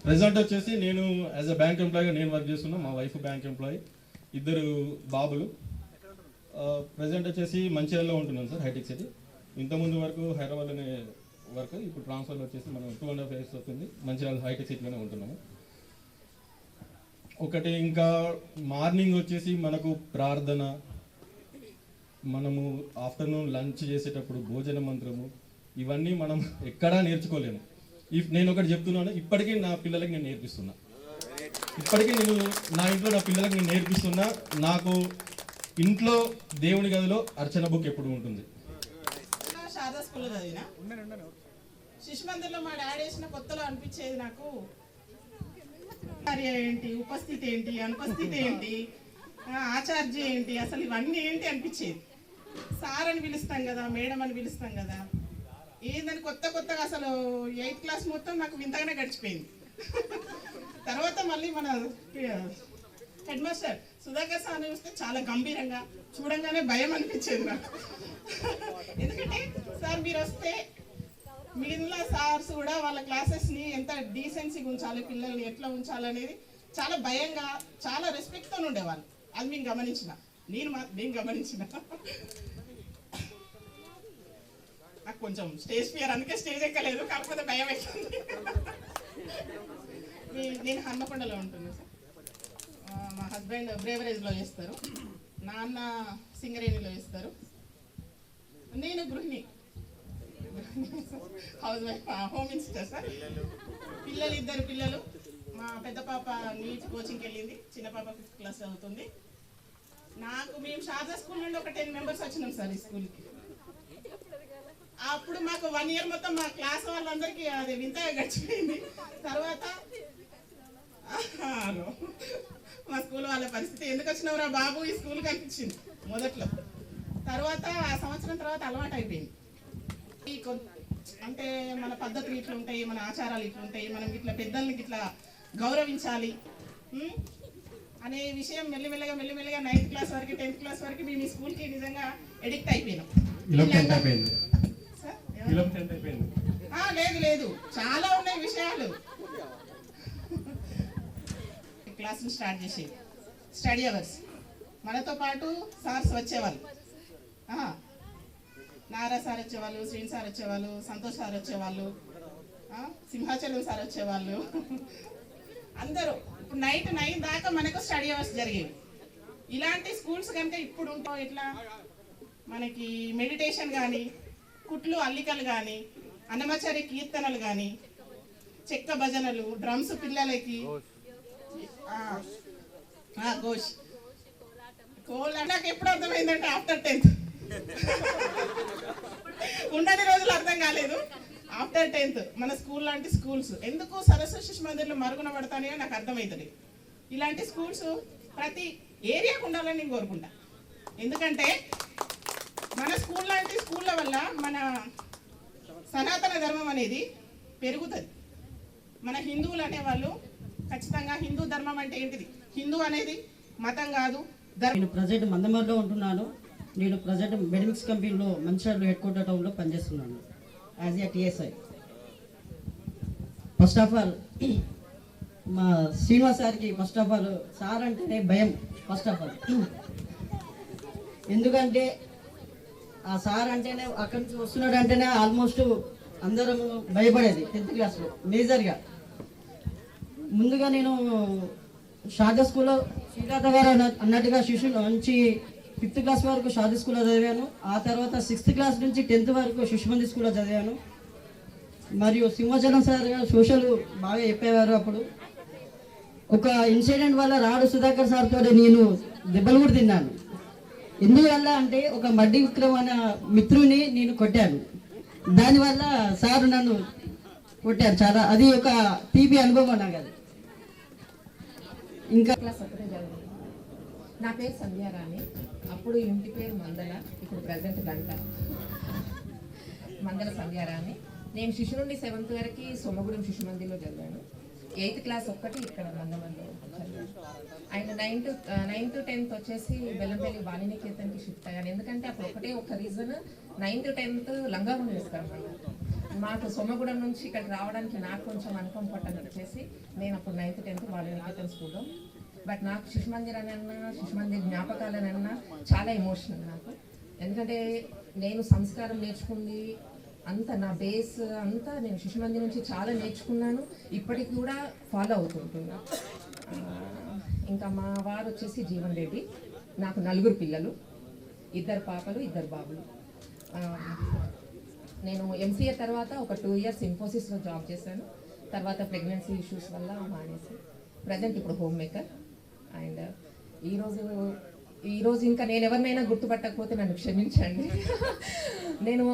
ప్రెసెంట్ వచ్చేసి నేను యాజ్ అ బ్యాంక్ ఎంప్లాయీగా నేను వర్క్ చేస్తున్నాను. మా వైఫ్ బ్యాంక్ ఎంప్లాయీ, 2 బాబులు. ప్రెసెంట్ వచ్చేసి మంచిర్యాలలో ఉంటున్నాను సార్, హైటెక్ సిటీ. ఇంతకుముందు వరకు హైదరాబాద్లోనే వర్క్, ఇప్పుడు ట్రాన్స్ఫర్ వచ్చేసి మనం 2.5 years అవుతుంది మంచిర్యాల హైటెక్ సిటీలోనే ఉంటున్నాము. ఒకటి ఇంకా మార్నింగ్ వచ్చేసి మనకు ప్రార్థన, మనము ఆఫ్టర్నూన్ లంచ్ చేసేటప్పుడు భోజన మంత్రము, ఇవన్నీ మనం ఎక్కడా నేర్చుకోలేము. నేను ఒకటి చెప్తున్నాను, ఇప్పటికీ నా పిల్లలకి నేను నేర్పిస్తున్నా. ఇప్పటికీ నేను నా ఇంట్లో నా పిల్లలకి నేను నేర్పిస్తున్నా. నాకు ఇంట్లో దేవుని గదిలో అర్చన బుక్ ఎప్పుడు ఉంటుంది. శారదా స్కూల్లో చదివిన శిశు మందిర్లో మా డాడీ వేసిన కొత్తలో అనిపించేది నాకు, ఏంటి ఉపస్థితి ఏంటి, అనుపస్థితి ఏంటి, ఆచార్య ఏంటి, అసలు ఇవన్నీ ఏంటి అనిపించేది. సార్ అని పిలుస్తాం కదా, మేడం అని పిలుస్తాం కదా, ఏందని కొత్తగా అసలు 8th క్లాస్ మొత్తం నాకు వింతగానే గడిచిపోయింది. తర్వాత మళ్ళీ మన హెడ్ మాస్టర్ సుధాకర్ సార్ చూస్తే చాలా గంభీరంగా, చూడంగానే భయం అనిపించేది నాకు. ఎందుకంటే సార్ మీరు వస్తే మిగిలిన సార్స్ కూడా వాళ్ళ క్లాసెస్ని ఎంత డీసెన్సీగా ఉంచాలి, పిల్లల్ని ఎట్లా ఉంచాలనేది చాలా భయంగా, చాలా రెస్పెక్ట్తో ఉండేవాళ్ళు. అది మేము గమనించిన, నేను గమనించిన. నాకు కొంచెం స్టేజ్ ఫియర్, అందుకే స్టేజ్ ఎక్కలేదు, కాకపోతే భయం అవుతుంది. నేను హన్మకొండలో ఉంటున్నాను సార్. మా హస్బెండ్ బ్రేవరేజ్లో చేస్తారు, నాన్న సింగరేణిలో చేస్తారు, నేను గృహిణి, house wife, home minister sir. పిల్లలు 2 పిల్లలు. మా పెద్ద పాప నీట్ కోచింగ్కి వెళ్ళింది, చిన్న పాప 5th క్లాస్ చదువుతుంది. మేము శారదా స్కూల్ నుండి ఒక 10 మెంబర్స్ వచ్చినాం సార్ ఈ స్కూల్కి. అప్పుడు మాకు 1 year మొత్తం మా క్లాస్ వాళ్ళందరికీ అది వింతగా గడిచిపోయింది. తర్వాత మా స్కూల్ వాళ్ళ పరిస్థితి, ఎందుకు వచ్చినవరా బాబు ఈ స్కూల్ కనిపించింది మొదట్లో. తర్వాత ఆ సంవత్సరం తర్వాత అలవాటు అయిపోయింది. అంటే మన పద్ధతులు ఇట్లా ఉంటాయి, మన ఆచారాలు ఇట్లా ఉంటాయి, మనం ఇట్లా పెద్దల్ని ఇట్లా గౌరవించాలి అనే విషయం మెల్లిమెల్లగా 9th క్లాస్ వరకు 10th క్లాస్ వరకు మేము ఈ స్కూల్కి నిజంగా ఎడిక్ట్ అయిపోయినాం. లేదు చాలా ఉన్నాయి విషయాలు. క్లాసులు స్టార్ట్ చేసేది, స్టడీ అవర్స్, మనతో పాటు సార్స్ వచ్చేవాళ్ళు. నారా సార్ వచ్చేవాళ్ళు, శ్రీని సార్ వచ్చేవాళ్ళు, సంతోష్ సార్ వచ్చేవాళ్ళు, సింహాచలం సార్ వచ్చేవాళ్ళు. అందరూ ఇప్పుడు నైట్ 9 దాకా మనకు స్టడీ అవర్స్ జరిగేవి. ఇలాంటి స్కూల్స్ కనుక ఇప్పుడు ఉంటాం, ఇట్లా మనకి మెడిటేషన్ కానీ, కుట్లు అల్లికలు కానీ, అన్నమాచార్య కీర్తనలు కానీ, చెక్క భజనలు, డ్రమ్స్ పిల్లలకి, ఘోష్ నాకు ఎప్పుడు అర్థమైందంటే ఆఫ్టర్ 10th. ఉన్నది రోజులు అర్థం కాలేదు. ఆఫ్టర్ 10th మన స్కూల్ లాంటి స్కూల్స్ ఎందుకు సరస్వతి శిశు మందిర్లో మరుగున పడతాయో నాకు అర్థమవుతుంది. ఇలాంటి స్కూల్స్ ప్రతి ఏరియాకు ఉండాలని నేను కోరుకుంటా. ఎందుకంటే మన స్కూల్ లాంటి స్కూళ్ళ వల్ల మన సనాతన ధర్మం అనేది పెరుగుతుంది. మన హిందువులు అనేవాళ్ళు ఖచ్చితంగా హిందూ ధర్మం అంటే ఏంటిది, హిందూ అనేది మతం కాదు. నేను ప్రజెంట్ మందమర్లో ఉంటున్నాను. నేను ప్రజెంట్ మెడిమిక్స్ కంపెనీలో మంచిర్యాల హెడ్ క్వార్టర్ టౌన్లో పనిచేస్తున్నాను as a TSI. First of all మా శ్రీనివాస్ సార్కి ఫస్ట్ ఆఫ్ ఆల్ సార్ అంటేనే భయం. ఫస్ట్ ఆఫ్ ఆల్ ఎందుకంటే ఆ సార్ అంటేనే అక్కడి నుంచి వస్తున్నాడు అంటేనే ఆల్మోస్ట్ అందరం భయపడేది 10th క్లాస్లో మేజర్గా. ముందుగా నేను శారదా స్కూల్లో శ్రీరాధ గారు అన్నట్టుగా శిశువుల నుంచి 5th క్లాస్ వరకు శారదా స్కూల్లో చదివాను. ఆ తర్వాత 6th క్లాస్ నుంచి 10th వరకు శిశుమంది స్కూల్లో చదివాను. మరియు సింహాచలం సార్ గారు సోషల్ బాగా చెప్పేవారు. అప్పుడు ఒక ఇన్సిడెంట్ వల్ల రాడు సుధాకర్ సార్తో నేను దెబ్బలు కూడా తిన్నాను. ఎందువల్ల అంటే ఒక మడ్డి విక్రమ్ అనే మిత్రుని నేను కొట్టాను. దానివల్ల సార్ నన్ను కొట్టారు చాలా. అది ఒక తీపి అనుభవం నాకు. అది ఇంకా నా పేరు సంధ్యారాణి. అప్పుడు ఇంటి పేరు మందల, ఇప్పుడు ప్రజెంట్ గంట. మందల సంధ్యారాణి. నేను శిశు నుండి 7th వరకు సోమగూడెం శిశు మందిర్లో చదివాను. 8th క్లాస్ ఒక్కటి ఇక్కడ మందమల్లో చదివాను. అండ్ 9th 10th వచ్చేసి బెల్లంపల్లి వాణినికేతన్కి షిఫ్ట్ అయ్యాను. ఎందుకంటే అప్పుడు ఒక రీజన్, 9th 10th లంగావని వేస్తారు మాకు సోమగూడెం నుంచి ఇక్కడికి రావడానికి నాకు కొంచెం అన్కంఫర్ట్ అని వచ్చేసి నేను అప్పుడు 9th 10th వాణినికేతన్ స్కూల్లో. బట్ నాకు శిశు మందిర్ అని అన్నా, శిశు మందిర్ జ్ఞాపకాలని అన్నా చాలా ఎమోషనల్ నాకు. ఎందుకంటే నేను సంస్కారం నేర్చుకుంది అంతా, నా బేస్ అంతా నేను శిశు మందిర్ నుంచి చాలా నేర్చుకున్నాను. ఇప్పటికి కూడా ఫాలో అవుతుంటున్నా. ఇంకా మా వారు వచ్చేసి జీవన్ రెడ్డి. నాకు 4 పిల్లలు, 2 పాపలు 2 బాబులు. నేను ఎంసీఏ తర్వాత ఒక 2 ఇయర్స్ ఇన్ఫోసిస్లో జాబ్ చేశాను. తర్వాత ప్రెగ్నెన్సీ ఇష్యూస్ వల్ల మానేసి ప్రజెంట్ ఇప్పుడు హోమ్ మేకర్. అండ్ ఈరోజు ఇంకా నేను ఎవరినైనా గుర్తుపట్టకపోతే నన్ను క్షమించండి. నేను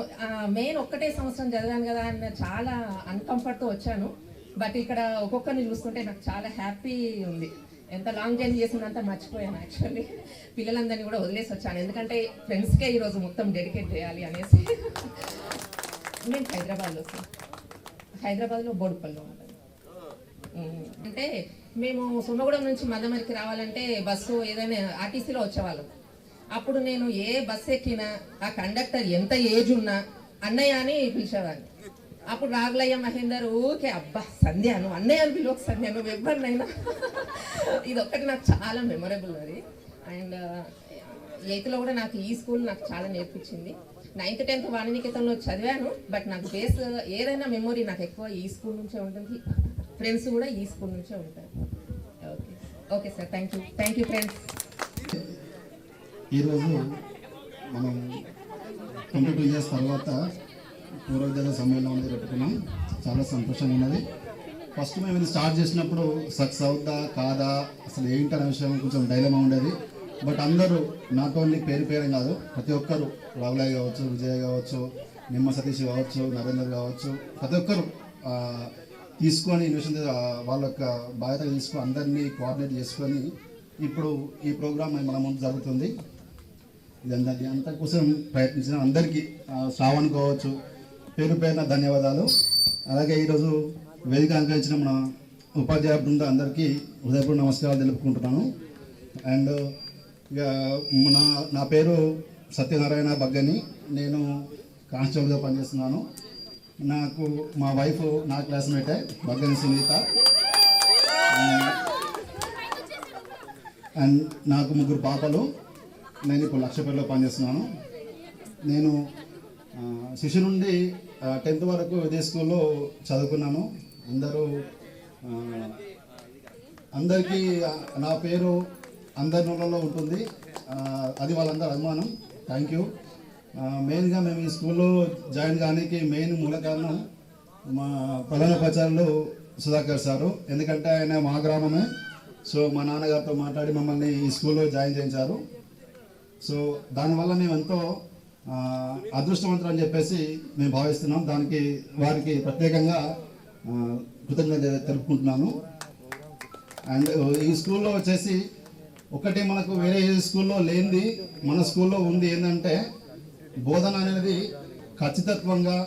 మెయిన్ ఒక్కటే సంవత్సరం చదివాను కదా అన్న చాలా అన్కంఫర్ట్తో వచ్చాను. బట్ ఇక్కడ ఒక్కొక్కరిని చూస్తుంటే నాకు చాలా హ్యాపీ ఉంది. ఎంత లాంగ్ జర్నీ చేసిందంతా మర్చిపోయాను యాక్చువల్లీ. పిల్లలందరినీ కూడా వదిలేసి వచ్చాను, ఎందుకంటే ఫ్రెండ్స్కే ఈరోజు మొత్తం డెడికేట్ చేయాలి అనేసి. నేను హైదరాబాద్లో బోడుపల్లిలో ఉంటాను. అంటే మేము సొమ్మగూడెం నుంచి మందమరికి రావాలంటే బస్సు ఏదైనా ఆర్టీసీలో వచ్చేవాళ్ళం. అప్పుడు నేను ఏ బస్సు ఎక్కినా ఆ కండక్టర్ ఎంత ఏజ్ ఉన్నా అన్నయ్య అని పిలిచేవాడిని. అప్పుడు రాగులయ్య మహేందర్ ఊకే అబ్బా సంధ్య నువ్వు అన్నయ్య అని పిలువ సంధ్య నువ్వు ఎవరినైనా. ఇది ఒక్కటి నాకు చాలా మెమొరబుల్ అది. అండ్ 8th కూడా నాకు ఈ స్కూల్ నాకు చాలా నేర్పించింది. 9th 10th వాణినికేతన్లో చదివాను. బట్ నాకు బేస్ ఏదైనా మెమొరీ నాకు ఎక్కువ ఈ స్కూల్ నుంచే ఉంటుంది. ఫ్రెండ్స్ కూడా ఈ స్కూల్ నుంచే ఉంటారు. Okay sir, thank you friends. ఈరోజు మనం 22 ఇయర్స్ తర్వాత పూర్వ విద్యాలయ సమ్మేళనం అనేది పెట్టుకున్నాం. చాలా సంతోషంగా ఉన్నది. ఫస్ట్ మేము ఇది స్టార్ట్ చేసినప్పుడు సక్సెస్ అవుద్దా కాదా అసలు ఏంటనే విషయం కొంచెం డైలమా ఉండేది. బట్ అందరూ నాట్ ఓన్లీ పేరేం కాదు, ప్రతి ఒక్కరు రావులయ్య కావచ్చు, విజయ్ కావచ్చు, నిమ్మ సతీష్ కావచ్చు, నరేందర్ కావచ్చు, ప్రతి ఒక్కరు తీసుకొని ఇన్వెస్టిగేషన్ వాళ్ళ యొక్క బాధ్యత తీసుకొని అందరినీ కోఆర్డినేట్ చేసుకొని ఇప్పుడు ఈ ప్రోగ్రామ్ మన ముందు జరుగుతుంది. ఇది అంత కోసం ప్రయత్నించిన అందరికీ శ్రావణ్ కావచ్చు పేరు పేరున ధన్యవాదాలు. అలాగే ఈరోజు వేదిక అలంకరించిన మన ఉపాధ్యాయ బృందం అందరికీ హృదయపూర్వక నమస్కారాలు తెలుపుకుంటున్నాను. అండ్ ఇక నా పేరు సత్యనారాయణ బగ్గని, నేను కానిస్టేబుల్గా పనిచేస్తున్నాను. నాకు మా వైఫ్ నా క్లాస్మేటే బగ్గని సునీత. అండ్ నాకు 3 పాపలు. నేను ఇప్పుడు లక్షపేటలో పనిచేస్తున్నాను. నేను శిశు నుండి 10th వరకు ఇదే స్కూల్లో చదువుకున్నాను. అందరికీ నా పేరు అందరి నోళ్ళలో ఉంటుంది, అది వాళ్ళందరూ అభిమానం. Thank you. మెయిన్గా మేము ఈ స్కూల్లో జాయిన్ కానికి మెయిన్ మూల కారణం మా ప్రధానోపాధ్యాయులు సుధాకర్ సారు. ఎందుకంటే ఆయన మా గ్రామమే. సో మా నాన్నగారితో మాట్లాడి మమ్మల్ని ఈ స్కూల్లో జాయిన్ చేయించారు. సో దానివల్ల మేము ఎంతో అదృష్టవంతులు అని చెప్పేసి మేము భావిస్తున్నాం. దానికి వారికి ప్రత్యేకంగా కృతజ్ఞత తెలుపుకుంటున్నాను. అండ్ ఈ స్కూల్లో వచ్చేసి ఒకటి మనకు వేరే స్కూల్లో లేనిది మన స్కూల్లో ఉంది. ఏంటంటే బోధన అనేది ఖచ్చితత్వంగా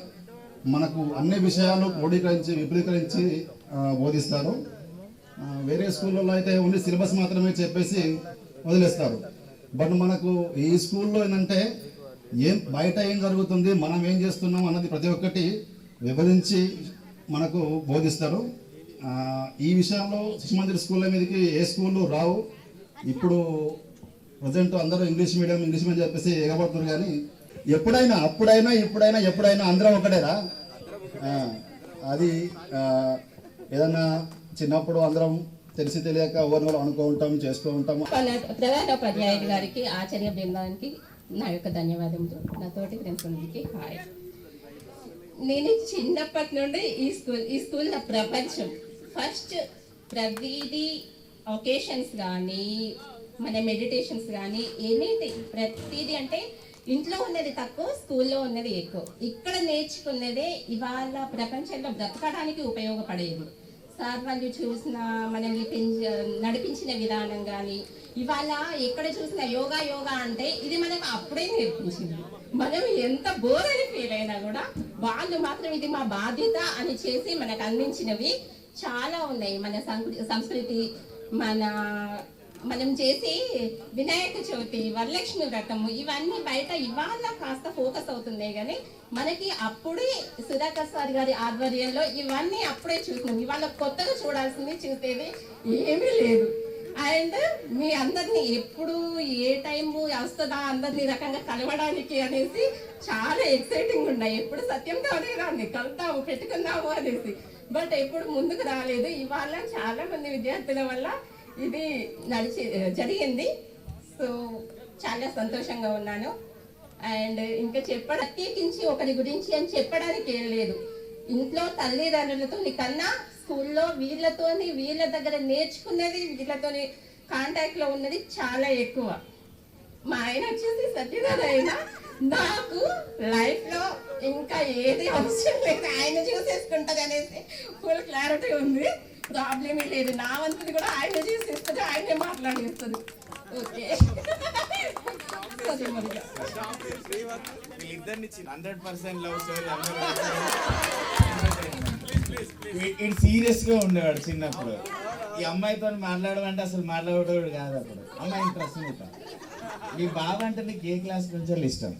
మనకు అన్ని విషయాలు క్రోడీకరించి విపులీకరించి బోధిస్తారు. వేరే స్కూళ్ళలో అయితే ఓన్లీ సిలబస్ మాత్రమే చెప్పేసి వదిలేస్తారు. బట్ మనకు ఈ స్కూల్లో ఏంటంటే బయట ఏం జరుగుతుంది, మనం ఏం చేస్తున్నాం అన్నది ప్రతి ఒక్కటి వివరించి మనకు బోధిస్తారు. ఈ విషయంలో శిశుమందిర్ స్కూళ్ళ మీదకి ఏ స్కూళ్ళు రావు. ఇప్పుడు ప్రజెంట్ అందరూ ఇంగ్లీష్ మీడియం చెప్పేసి ఎగబడుతున్నారు. కానీ ఎప్పుడైనా అందరం ఒకటేరా. అది ఏదన్నా చిన్నప్పుడు అందరం తెలిసి తెలియక ఎవరినో అనుకో ఉంటాం, చేస్తూ ఉంటాము. ప్రధానోపాధ్యాయులు గారికి, ఆచార్య బృందానికి నా యొక్క ధన్యవాదములు. నా తోటి ఫ్రెండ్స్ అందరికీ హాయ్. నేను చిన్నప్పటి నుండి ఈ స్కూల్ నా ప్రపంచం. ఫస్ట్ ప్రతిదీ ఒకేషన్స్ కానీ మన మెడిటేషన్స్ కానీ ఎనీథింగ్ ప్రతిదీ అంటే ఇంట్లో ఉన్నది తక్కువ, స్కూల్లో ఉన్నది ఎక్కువ. ఇక్కడ నేర్చుకున్నదే ఇవాళ ప్రపంచంలో బ్రతకడానికి ఉపయోగపడేది. సార్ వాళ్ళు చూసిన మనల్ని నడిపించిన విధానం కానీ ఇవాళ ఎక్కడ చూసిన యోగా అంటే ఇది మనకు అప్పుడే నేర్పించింది. మనం ఎంత బోర్ అని ఫీల్ అయినా కూడా వాళ్ళు మాత్రం ఇది మా బాధ్యత అని చేసి మనకు అందించినవి చాలా ఉన్నాయి. మన సంస్కృతి మనం చేసి వినాయక చవితి, వరలక్ష్మి వ్రతము ఇవన్నీ బయట ఇవాళ కాస్త ఫోకస్ అవుతున్నాయి. కానీ మనకి అప్పుడే సుధాకర్ సార్ గారి ఆధ్వర్యంలో ఇవన్నీ అప్పుడే చూసినాం. ఇవాళ కొత్తగా చూడాల్సింది చూసేది ఏమీ లేదు. అండ్ మీ అందరినీ ఎప్పుడు ఏ టైం వస్తుందా అందరినీ రకంగా కలవడానికి అనేసి చాలా ఎక్సైటింగ్ ఉన్నాయి. ఎప్పుడు సత్యం కాలేదాన్ని కలుద్దాము పెట్టుకుందాము అనేసి, బట్ ఎప్పుడు ముందుకు రాలేదు. ఇవాళ చాలా మంది విద్యార్థుల వల్ల ఇది జరిగింది. సో చాలా సంతోషంగా ఉన్నాను. అండ్ ఇంకా ప్రత్యేకించి ఒకరి గురించి అని చెప్పడానికి ఏం లేదు. ఇంట్లో తల్లిదండ్రులతో కన్నా స్కూల్లో వీళ్ళ దగ్గర నేర్చుకున్నది, వీళ్ళతోని కాంటాక్ట్లో ఉన్నది చాలా ఎక్కువ. మా ఆయన వచ్చేసి సత్యనారాయణ. నాకు లైఫ్లో ఇంకా ఏది అవసరం లేదు, ఆయన చూసేసుకుంటుంది అనేసి ఫుల్ క్లారిటీ ఉంది. ప్రాబ్లమే లేదు. నా వంతుది కూడా ఆయన చూసేస్తుంది, ఆయనే మాట్లాడిస్తుంది. ఓకే ఇద్దరిని 100% లవ్ స్టోరీ. ఇది సీరియస్ గా ఉండేవాడు చిన్నప్పుడు. ఈ అమ్మాయితో మాట్లాడమంటే అసలు మాట్లాడేవాడు కాదు. అప్పుడు అమ్మాయి ఇంట్రెస్ట్ ఉంటా. మీ బాబు అంటే నీకు ఏ క్లాస్ నుంచి ఇష్టం?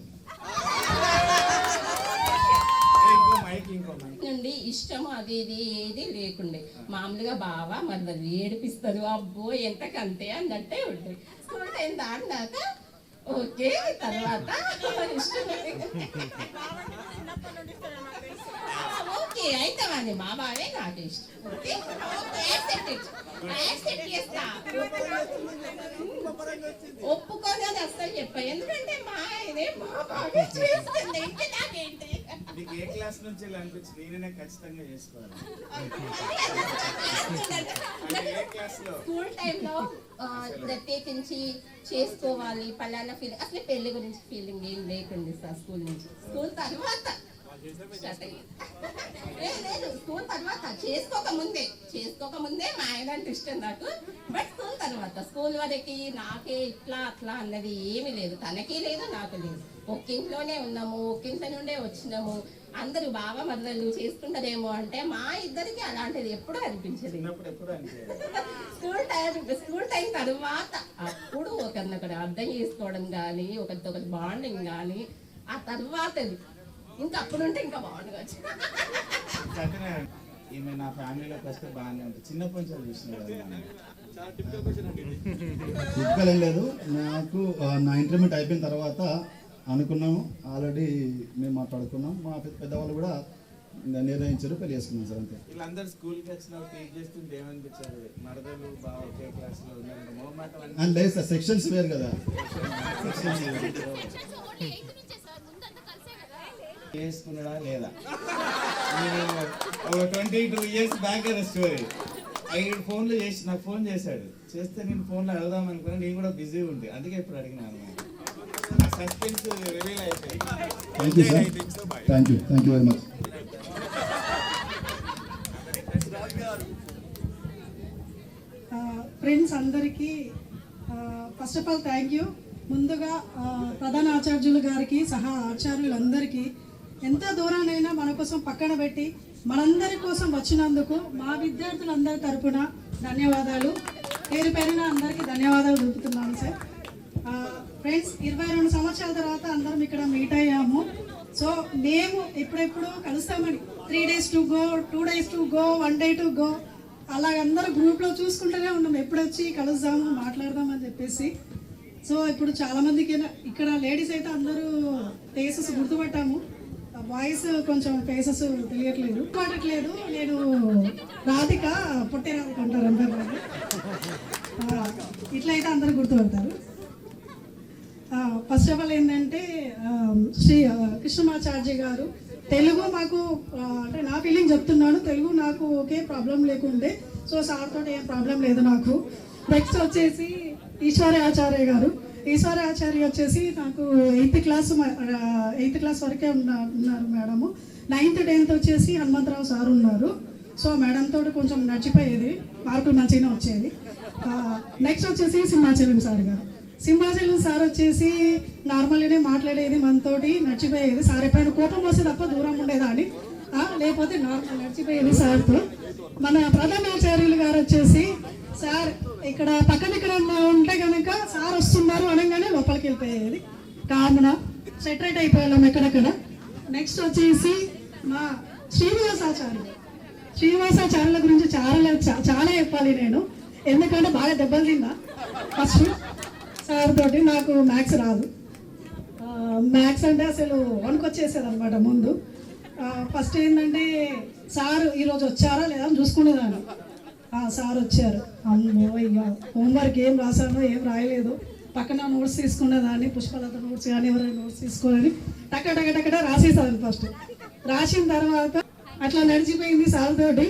నుండి ఇష్టం అది ఇది ఏది లేకుండే మామూలుగా బావా మరి ఏడిపిస్తారు, అబ్బో ఎంతకంతే అన్నట్టే ఉంటుంది. స్కూల్ టైం దాటినాక ఓకే, తర్వాత ఇష్టం ఓకే అయితామని మా బావే నాకు ఇష్టం. ఓకే ఒప్పుకోని అది అస్సలు చెప్పా, ఎందుకంటే మా ఆయనే మా బాగా చేస్తుంది. నాకేంటి నీకు ఏ క్లాస్ నుంచి అనిపించింది నేనే ఖచ్చితంగా చేసుకోవాలి? స్కూల్ టైంలో ప్రత్యేకించి చేసుకోవాలి పలానా ఫీలింగ్, అసలు పెళ్లి గురించి ఫీలింగ్ ఏం లేకుంది సార్. స్కూల్ నుంచి స్కూల్ తర్వాత స్టార్ట్ అయ్యింది. లేదు స్కూల్ తర్వాత చేసుకోకముందే మా ఆయన అంటే ఇష్టం నాకు. బట్ స్కూల్ తర్వాత స్కూల్ వరకు నాకే ఇట్లా అట్లా అన్నది ఏమీ లేదు, తనకి లేదు నాకు లేదు. ఒక్కింట్లోనే ఉన్నాము, ఒక్కింట్లో నుండే వచ్చినాము. అందరూ బాగా మరదలు చేసుకుంటారేమో అంటే మా ఇద్దరికి అలాంటిది ఎప్పుడూ అనిపించదు. స్కూల్ టైం తర్వాత అప్పుడు ఒకరినొకరు అర్థం చేసుకోవడం కానీ, ఒకరితో ఒకరి బాండింగ్ కానీ, ఆ తర్వాతది ఇంకా అప్పుడుంటే ఇంకా బాగుండగా. ఈమె నా ఫ్యామిలీలోకి వస్తే బాగానే ఉంటుంది. చిన్నప్పటి నుంచి చూసినాం. ఏం లేదు, నాకు నా ఇంటర్మీడియట్ అయిపోయిన తర్వాత అనుకున్నాము, ఆల్రెడీ మేము మాట్లాడుకున్నాం. మా పెద్దవాళ్ళు కూడా నిర్ణయించారు, పెళ్లి చేసుకున్నాం సార్. అంతే. వీళ్ళందరూ స్కూల్కి వచ్చినప్పుడు టీచ్ చేస్తుంటే ఏమనిపించారు? మరదలు బాగా ఒకే క్లాస్లో ఉన్నారు. లేదు సార్, సెక్షన్స్ వేరు కదా. చేసుకున్నాడా లేదా? నేను ఒక 22 years బ్యాక్ అయిన స్టోరీ. 5 ఫోన్లు చేసి నాకు ఫోన్ చేశాడు. చేస్తే నేను ఫోన్లో అడుగుదాం అనుకున్నా, నేను కూడా బిజీ ఉంది, అందుకే ఇప్పుడు అడిగినాను. సస్పెన్స్ రివీల్ అయిపోయింది. Thank you sir. Thank you very much. Friends అందరికీ first of all thank you. ముందుగా ప్రధాన ఆచార్యులు గారికి సహా ఆచార్యులందరికీ ఎంత దూరానైనా మన కోసం పక్కన పెట్టి మనందరి కోసం వచ్చినందుకు మా విద్యార్థులందరి తరపున ధన్యవాదాలు. పేరు పేరున అందరికీ ధన్యవాదాలు తెలుపుతున్నాను సార్. ఫ్రెండ్స్ 22 సంవత్సరాల తర్వాత అందరం ఇక్కడ మీట్ అయ్యాము. సో మేము ఎప్పుడెప్పుడు కలుస్తామని 3 days to go, 2 days to go, 1 day to go అలా అందరూ గ్రూప్లో చూసుకుంటూనే ఉన్నాం, ఎప్పుడు వచ్చి కలుద్దాము మాట్లాడదాం అని చెప్పేసి. సో ఇప్పుడు చాలామందికి ఇక్కడ లేడీస్ అయితే అందరూ ఫేసెస్ గుర్తుపట్టాము, వాయిస్ కొంచెం ఫేసెస్ తెలియట్లేదు, మాట్లాడట్లేదు. నేను రాధిక, పొట్టే రాధిక అంటారు అందరు, ఇట్లయితే అందరూ గుర్తుపడతారు. ఫస్ట్ ఆఫ్ ఆల్ ఏంటంటే శ్రీ కృష్ణమాచార్య గారు తెలుగు మాకు అంటే నా ఫీలింగ్ చెప్తున్నాను, తెలుగు నాకు ఓకే ప్రాబ్లం లేకుండే. సో సార్ తోటి ఏం ప్రాబ్లం లేదు నాకు. నెక్స్ట్ వచ్చేసి ఈశ్వరాచార్య గారు. ఈశ్వరాచార్య వచ్చేసి నాకు 8th క్లాస్ వరకే ఉన్నారు మేడము. 9th 10th వచ్చేసి హనుమంతరావు సార్ ఉన్నారు. సో మేడం తోటి కొంచెం నడిచిపోయేది, మార్కులు మంచిగానే వచ్చేది. నెక్స్ట్ వచ్చేసి సింహాచలం సార్ గారు. సింహాచలం సార్ వచ్చేసి నార్మల్గానే మాట్లాడేది, మనతోటి నడిచిపోయేది. సార్ ఎప్పుడైనా కోపం వస్తే తప్ప దూరం ఉండేదాన్ని, లేకపోతే నార్మల్ నడిచిపోయేది సార్తో. మన ప్రధానాచార్యులు గారు వచ్చేసి సార్ ఇక్కడ పక్కన ఇక్కడ ఉంటే కనుక సార్ వస్తున్నారు అనగానే లోపలికి వెళ్ళిపోయేది, కామన సెటరేట్ అయిపోయాం ఎక్కడెక్కడ. నెక్స్ట్ వచ్చేసి మా శ్రీనివాసాచార్యుల గురించి చాలా చెప్పాలి నేను, ఎందుకంటే బాగా దెబ్బలు తిన్నా. ఫస్ట్ సార్ తోటి నాకు మ్యాథ్స్ రాదు, మ్యాథ్స్ అంటే అసలు వణుకొచ్చేసేది అనమాట ముందు. ఫస్ట్ ఏంటంటే సార్ ఈరోజు వచ్చారా లేదా అని చూసుకునేదాన్ని. సార్ వచ్చారు. అమ్మో ఇక హోంవర్క్ ఏం రాశానో ఏం రాయలేదు, పక్కన నోట్స్ తీసుకునేదాన్ని, పుష్పలత నోట్స్ కానీ ఎవరైనా నోట్స్ తీసుకుని టక్క రాసేసాను. ఫస్ట్ రాసిన తర్వాత అట్లా నడిచిపోయింది సార్ తోటి.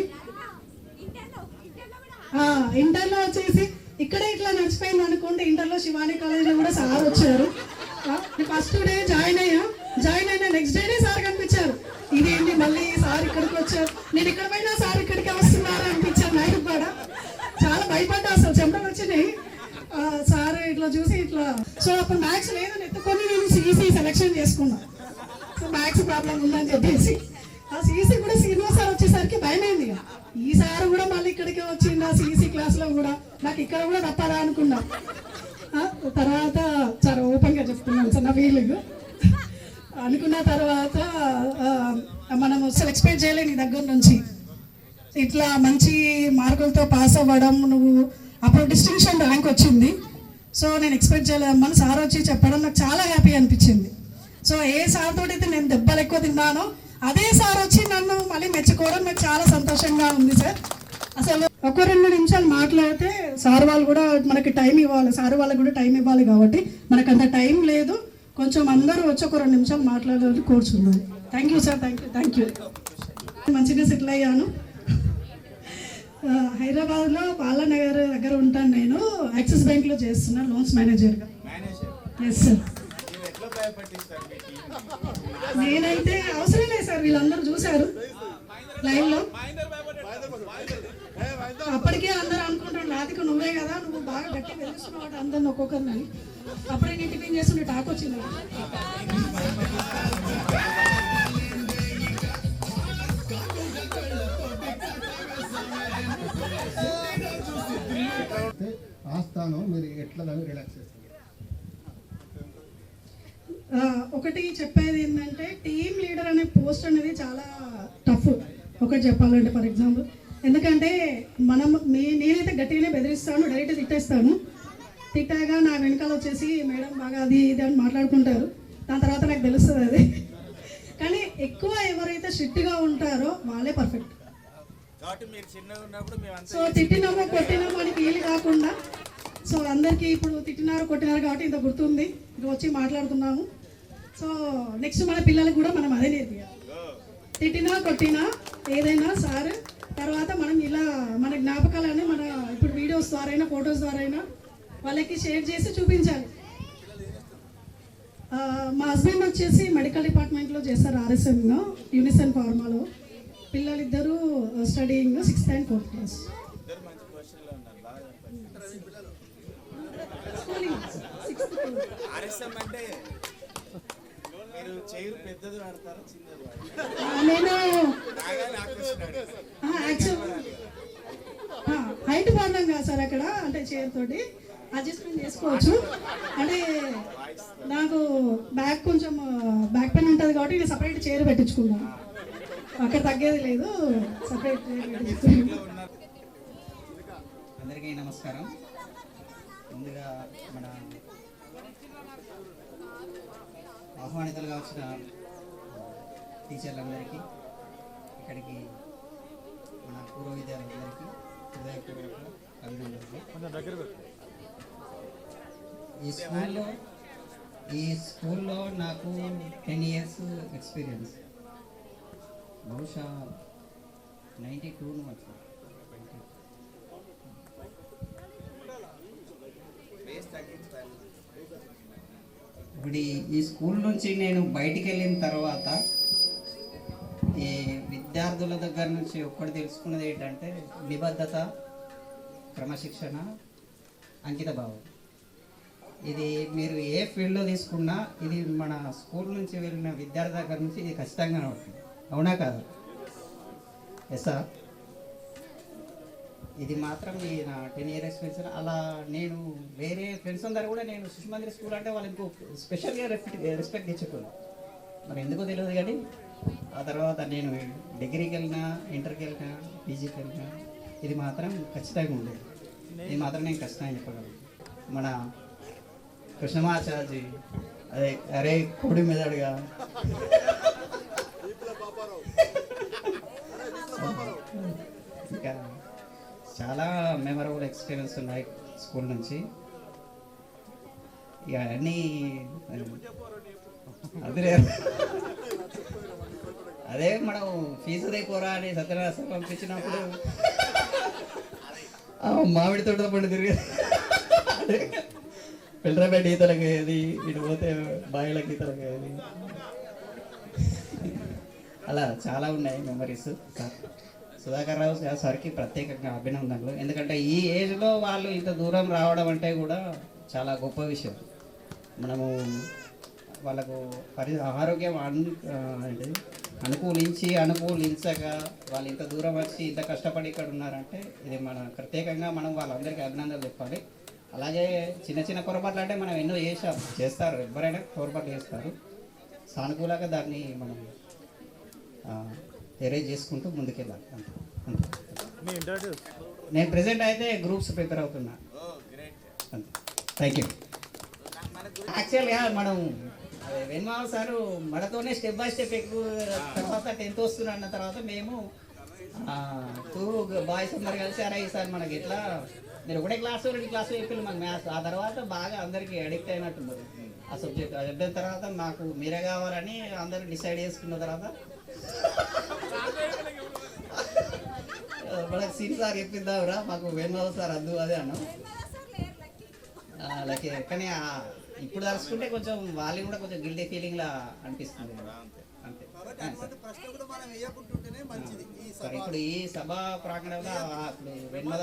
ఇంటర్లో వచ్చేసి ఇక్కడే ఇట్లా నడిచిపోయింది అనుకోండి. ఇంటర్లో శివాని కాలేజ్లో కూడా సార్ వచ్చారు. ఫస్ట్ డే జాయిన్ అయినా నెక్స్ట్ డేనే సార్ కనిపించారు. ఇదేంటి మళ్ళీ సార్ ఇక్కడికి వచ్చారు, నేను ఇక్కడ పోయినా సార్ ఇక్కడికి వస్తున్నారు అనిపించారు. నైట్ కూడా చాలా భయపడ్డా, అసలు చెమటలు వచ్చినాయి. సార్ ఇట్లా చూసి ఇట్లా, సో అప్పుడు మ్యాథ్స్ లేదని ఎత్తుకొని నేను సిఈసి సెలెక్షన్ చేసుకున్నా. సో మ్యాథ్స్ ప్రాబ్లం ఉందని చెప్పేసి ఆ సిఈసి కూడా శ్రీనివాస్ సార్ వచ్చేసరికి భయమైంది. ఈ సార్ కూడా మళ్ళీ ఇక్కడికి వచ్చింది ఆ సిఈసి క్లాస్లో కూడా, నాకు ఇక్కడ కూడా తప్పదా అనుకున్నా. తర్వాత చాలా ఓపెన్గా చెప్తున్నాను సార్ నా ఫీలింగ్. అనుకున్న తర్వాత మనం అసలు ఎక్స్పెక్ట్ చేయలేని దగ్గర నుంచి ఇట్లా మంచి మార్కులతో పాస్ అవ్వడం, నువ్వు అప్పుడు డిస్టింక్షన్ ర్యాంక్ వచ్చింది. సో నేను ఎక్స్పెక్ట్ చేయలేదు. మన సార్ వచ్చి చెప్పడం నాకు చాలా హ్యాపీ అనిపించింది. సో ఏ సార్ తోటి అయితే నేను దెబ్బలు ఎక్కువ తిన్నానో అదే సార్ వచ్చి నన్ను మళ్ళీ మెచ్చుకోవడం నాకు చాలా సంతోషంగా ఉంది సార్. అసలు ఒక 2 నిమిషాలు మాట్లాడితే సార్ వాళ్ళు కూడా మనకి టైం ఇవ్వాలి, సార్ వాళ్ళకి కూడా టైం ఇవ్వాలి కాబట్టి మనకు అంత టైం లేదు. కొంచెం అందరూ వచ్చి ఒక 2 నిమిషాలు మాట్లాడాలని కోరుచున్నాను. Thank you sir, thank you. మంచిగా సెటిల్ అయ్యాను. హైదరాబాద్లో బాలానగర్ దగ్గర ఉంటాను. నేను యాక్సిస్ బ్యాంక్లో చేస్తున్నాను లోన్స్ మేనేజర్గా. Yes sir. నేనైతే అవసరం లేదు సార్, వీళ్ళందరూ చూశారు లైవ్లో. అప్పటికే అందరూ అనుకుంటాను రాధిక నువ్వే కదా, నువ్వు బాగా గట్టి వెలుస్తున్నావు అందరిని ఒక్కొక్కరిని. అప్పుడే నేను టిఫిన్ చేస్తుంటే టాక్ వచ్చింది. ఆస్థానం మీరు ఎట్లా రిలాక్స్ చేస్తారు? ఒకటి చెప్పేది ఏంటంటే టీమ్ లీడర్ అనే పోస్ట్ అనేది చాలా టఫ్. ఒకటి చెప్పాలంటే ఫర్ ఎగ్జాంపుల్, ఎందుకంటే నేనైతే గట్టిగానే బెదిరిస్తాను, డైరెక్ట్ తిట్టేస్తాను. తిట్టాగా నా వెనకాల వచ్చేసి మేడం బాగా అది ఇది అని మాట్లాడుకుంటారు. దాని తర్వాత నాకు తెలుస్తుంది అది. కానీ ఎక్కువ ఎవరైతే స్ట్రిక్ట్గా ఉంటారో వాళ్ళే పర్ఫెక్ట్. సో తిట్టినామో కొట్టినామో అని ఫీల్ కాకుండా, సో అందరికీ ఇప్పుడు తిట్టినారు కొట్టినారు కాబట్టి ఇంత గుర్తుంది, ఇక వచ్చి మాట్లాడుతున్నాము. సో నెక్స్ట్ మన పిల్లలకు కూడా మనం అదే నేర్పియాలి. తిట్టినా కొట్టినా ఏదైనా సార్ తర్వాత మనం ఇలా మన జ్ఞాపకాలని మన ఇప్పుడు వీడియోస్ ద్వారా అయినా ఫొటోస్ ద్వారా అయినా వాళ్ళకి షేర్ చేసి చూపించాలి. మా హస్బెండ్ వచ్చేసి మెడికల్ డిపార్ట్మెంట్లో చేస్తారు, ఆర్ఎస్ఎంలో యూనిసెన్ ఫార్మాలో. పిల్లలిద్దరూ studying 6th and 4th class. నేను హైట్ బాగున్నాం కదా సార్ అక్కడ, అంటే చైర్ తోటి అడ్జస్ట్మెంట్ చేసుకోవచ్చు. అంటే నాకు కొంచెం బ్యాక్ పెయిన్ ఉంటుంది కాబట్టి నేను సపరేట్ చైర్ పెట్టించుకున్నాను. అక్కడ తగ్గేది లేదు, సపరేట్ చైర్ పెట్టించుకున్నాను. అందరికీ నమస్కారం. ముందుగా మన ఆహ్వానితులుగా వచ్చిన టీచర్లందరికీ, ఇక్కడికి మన పూర్వ విద్యార్థులందరికీ హృదయపూర్వక అభినందనలు. ఈ స్కూల్లో నాకు 10 years ఎక్స్పీరియన్స్. బహుశా 92 వచ్చాను. ఇప్పుడు ఈ స్కూల్ నుంచి నేను బయటికి వెళ్ళిన తర్వాత ఈ విద్యార్థుల దగ్గర నుంచి ఒక్కటి తెలుసుకున్నది ఏంటంటే నిబద్ధత, క్రమశిక్షణ, అంకిత భావం. ఇది మీరు ఏ ఫీల్డ్లో తీసుకున్నా ఇది మన స్కూల్ నుంచి వెళ్ళిన విద్యార్థి దగ్గర నుంచి ఇది ఖచ్చితంగా ఉంటుంది. అవునా కాదు? Yes sir. ఇది మాత్రం నా 10 years ఎక్స్పీరియన్స్. అలా నేను వేరే ఫ్రెండ్స్ అందరు కూడా నేను శిశుమందిర్ స్కూల్ అంటే వాళ్ళకి స్పెషల్గా రెస్పెక్ట్ ఇచ్చేటోళ్ళు. మరి ఎందుకో తెలియదు కానీ ఆ తర్వాత నేను డిగ్రీకి వెళ్ళినా, ఇంటర్కి వెళ్ళినా, పీజీకి వెళ్ళినా ఇది మాత్రం ఖచ్చితంగా ఉండేది. ఇది మాత్రం నేను ఖచ్చితంగా చెప్పగలను. మన కృష్ణమాచార్జీ అరే కోడి మెదడుగా ఇంకా చాలా మెమరబుల్ ఎక్స్పీరియన్స్ ఉన్నాయి స్కూల్ నుంచి. ఇక అన్నీ అదే మనం ఫీజు పోరా అని సత్యనారాయణ పంపించినప్పుడు మామిడి తోట పండు తిరిగి పిల్లరపేట ఈతలకు అయ్యేది, ఇటు పోతే బాయిలకు ఈతలకు అయ్యేది. అలా చాలా ఉన్నాయి మెమరీస్. సుధాకర్ రావు సార్కి ప్రత్యేకంగా అభినందనలు. ఎందుకంటే ఈ ఏజ్లో వాళ్ళు ఇంత దూరం రావడం అంటే కూడా చాలా గొప్ప విషయం. మనము వాళ్ళకు ఆరోగ్యం అనుకూలించక వాళ్ళు ఇంత దూరం వచ్చి ఇంత కష్టపడి ఇక్కడ ఉన్నారంటే ఇది మన ప్రత్యేకంగా మనం వాళ్ళందరికీ అభినందనలు చెప్పాలి. అలాగే చిన్న చిన్న పొరపాట్లు అంటే మనం ఎన్నో చేస్తారు, ఎవరైనా పొరపాట్లు చేస్తారు. సానుకూలంగా దాన్ని మనం ఎరేజ్ చేసుకుంటూ ముందుకెళ్ళాలి. నేను ప్రెసెంట్ అయితే గ్రూప్స్ ప్రిపేర్ అవుతున్నా. Thank you. యాక్చువల్గా మనం వెన్మావ సారు మనతోనే స్టెప్ బై స్టెప్ ఎక్కువ తర్వాత 10th వస్తున్నా అన్న తర్వాత మేము 2 బాయ్స్ అందరు కలిసి అరే ఈసారి మనకి ఎట్లా మీరు ఒకటే క్లాసు 2 క్లాసులు చెప్పి మనకు మ్యాథ్స్. ఆ తర్వాత బాగా అందరికీ అడిక్ట్ అయినట్టున్నారు ఆ సబ్జెక్ట్. చెప్పిన తర్వాత మాకు మీరే కావాలని అందరూ డిసైడ్ చేసుకున్న తర్వాత మనకు సీన్ సార్ చెప్పిందావురా మాకు వెన్మావ సార్ అద్దు అదే అన్నాం. అలాగే కానీ ఇప్పుడు తలుచుకుంటే కొంచెం వాళ్ళు కూడా కొంచెం గిల్టీ ఫీలింగ్ లా అనిపిస్తుంది. అంతే. ఇప్పుడు ఈ సభా ప్రాంగణంలో ఇప్పుడు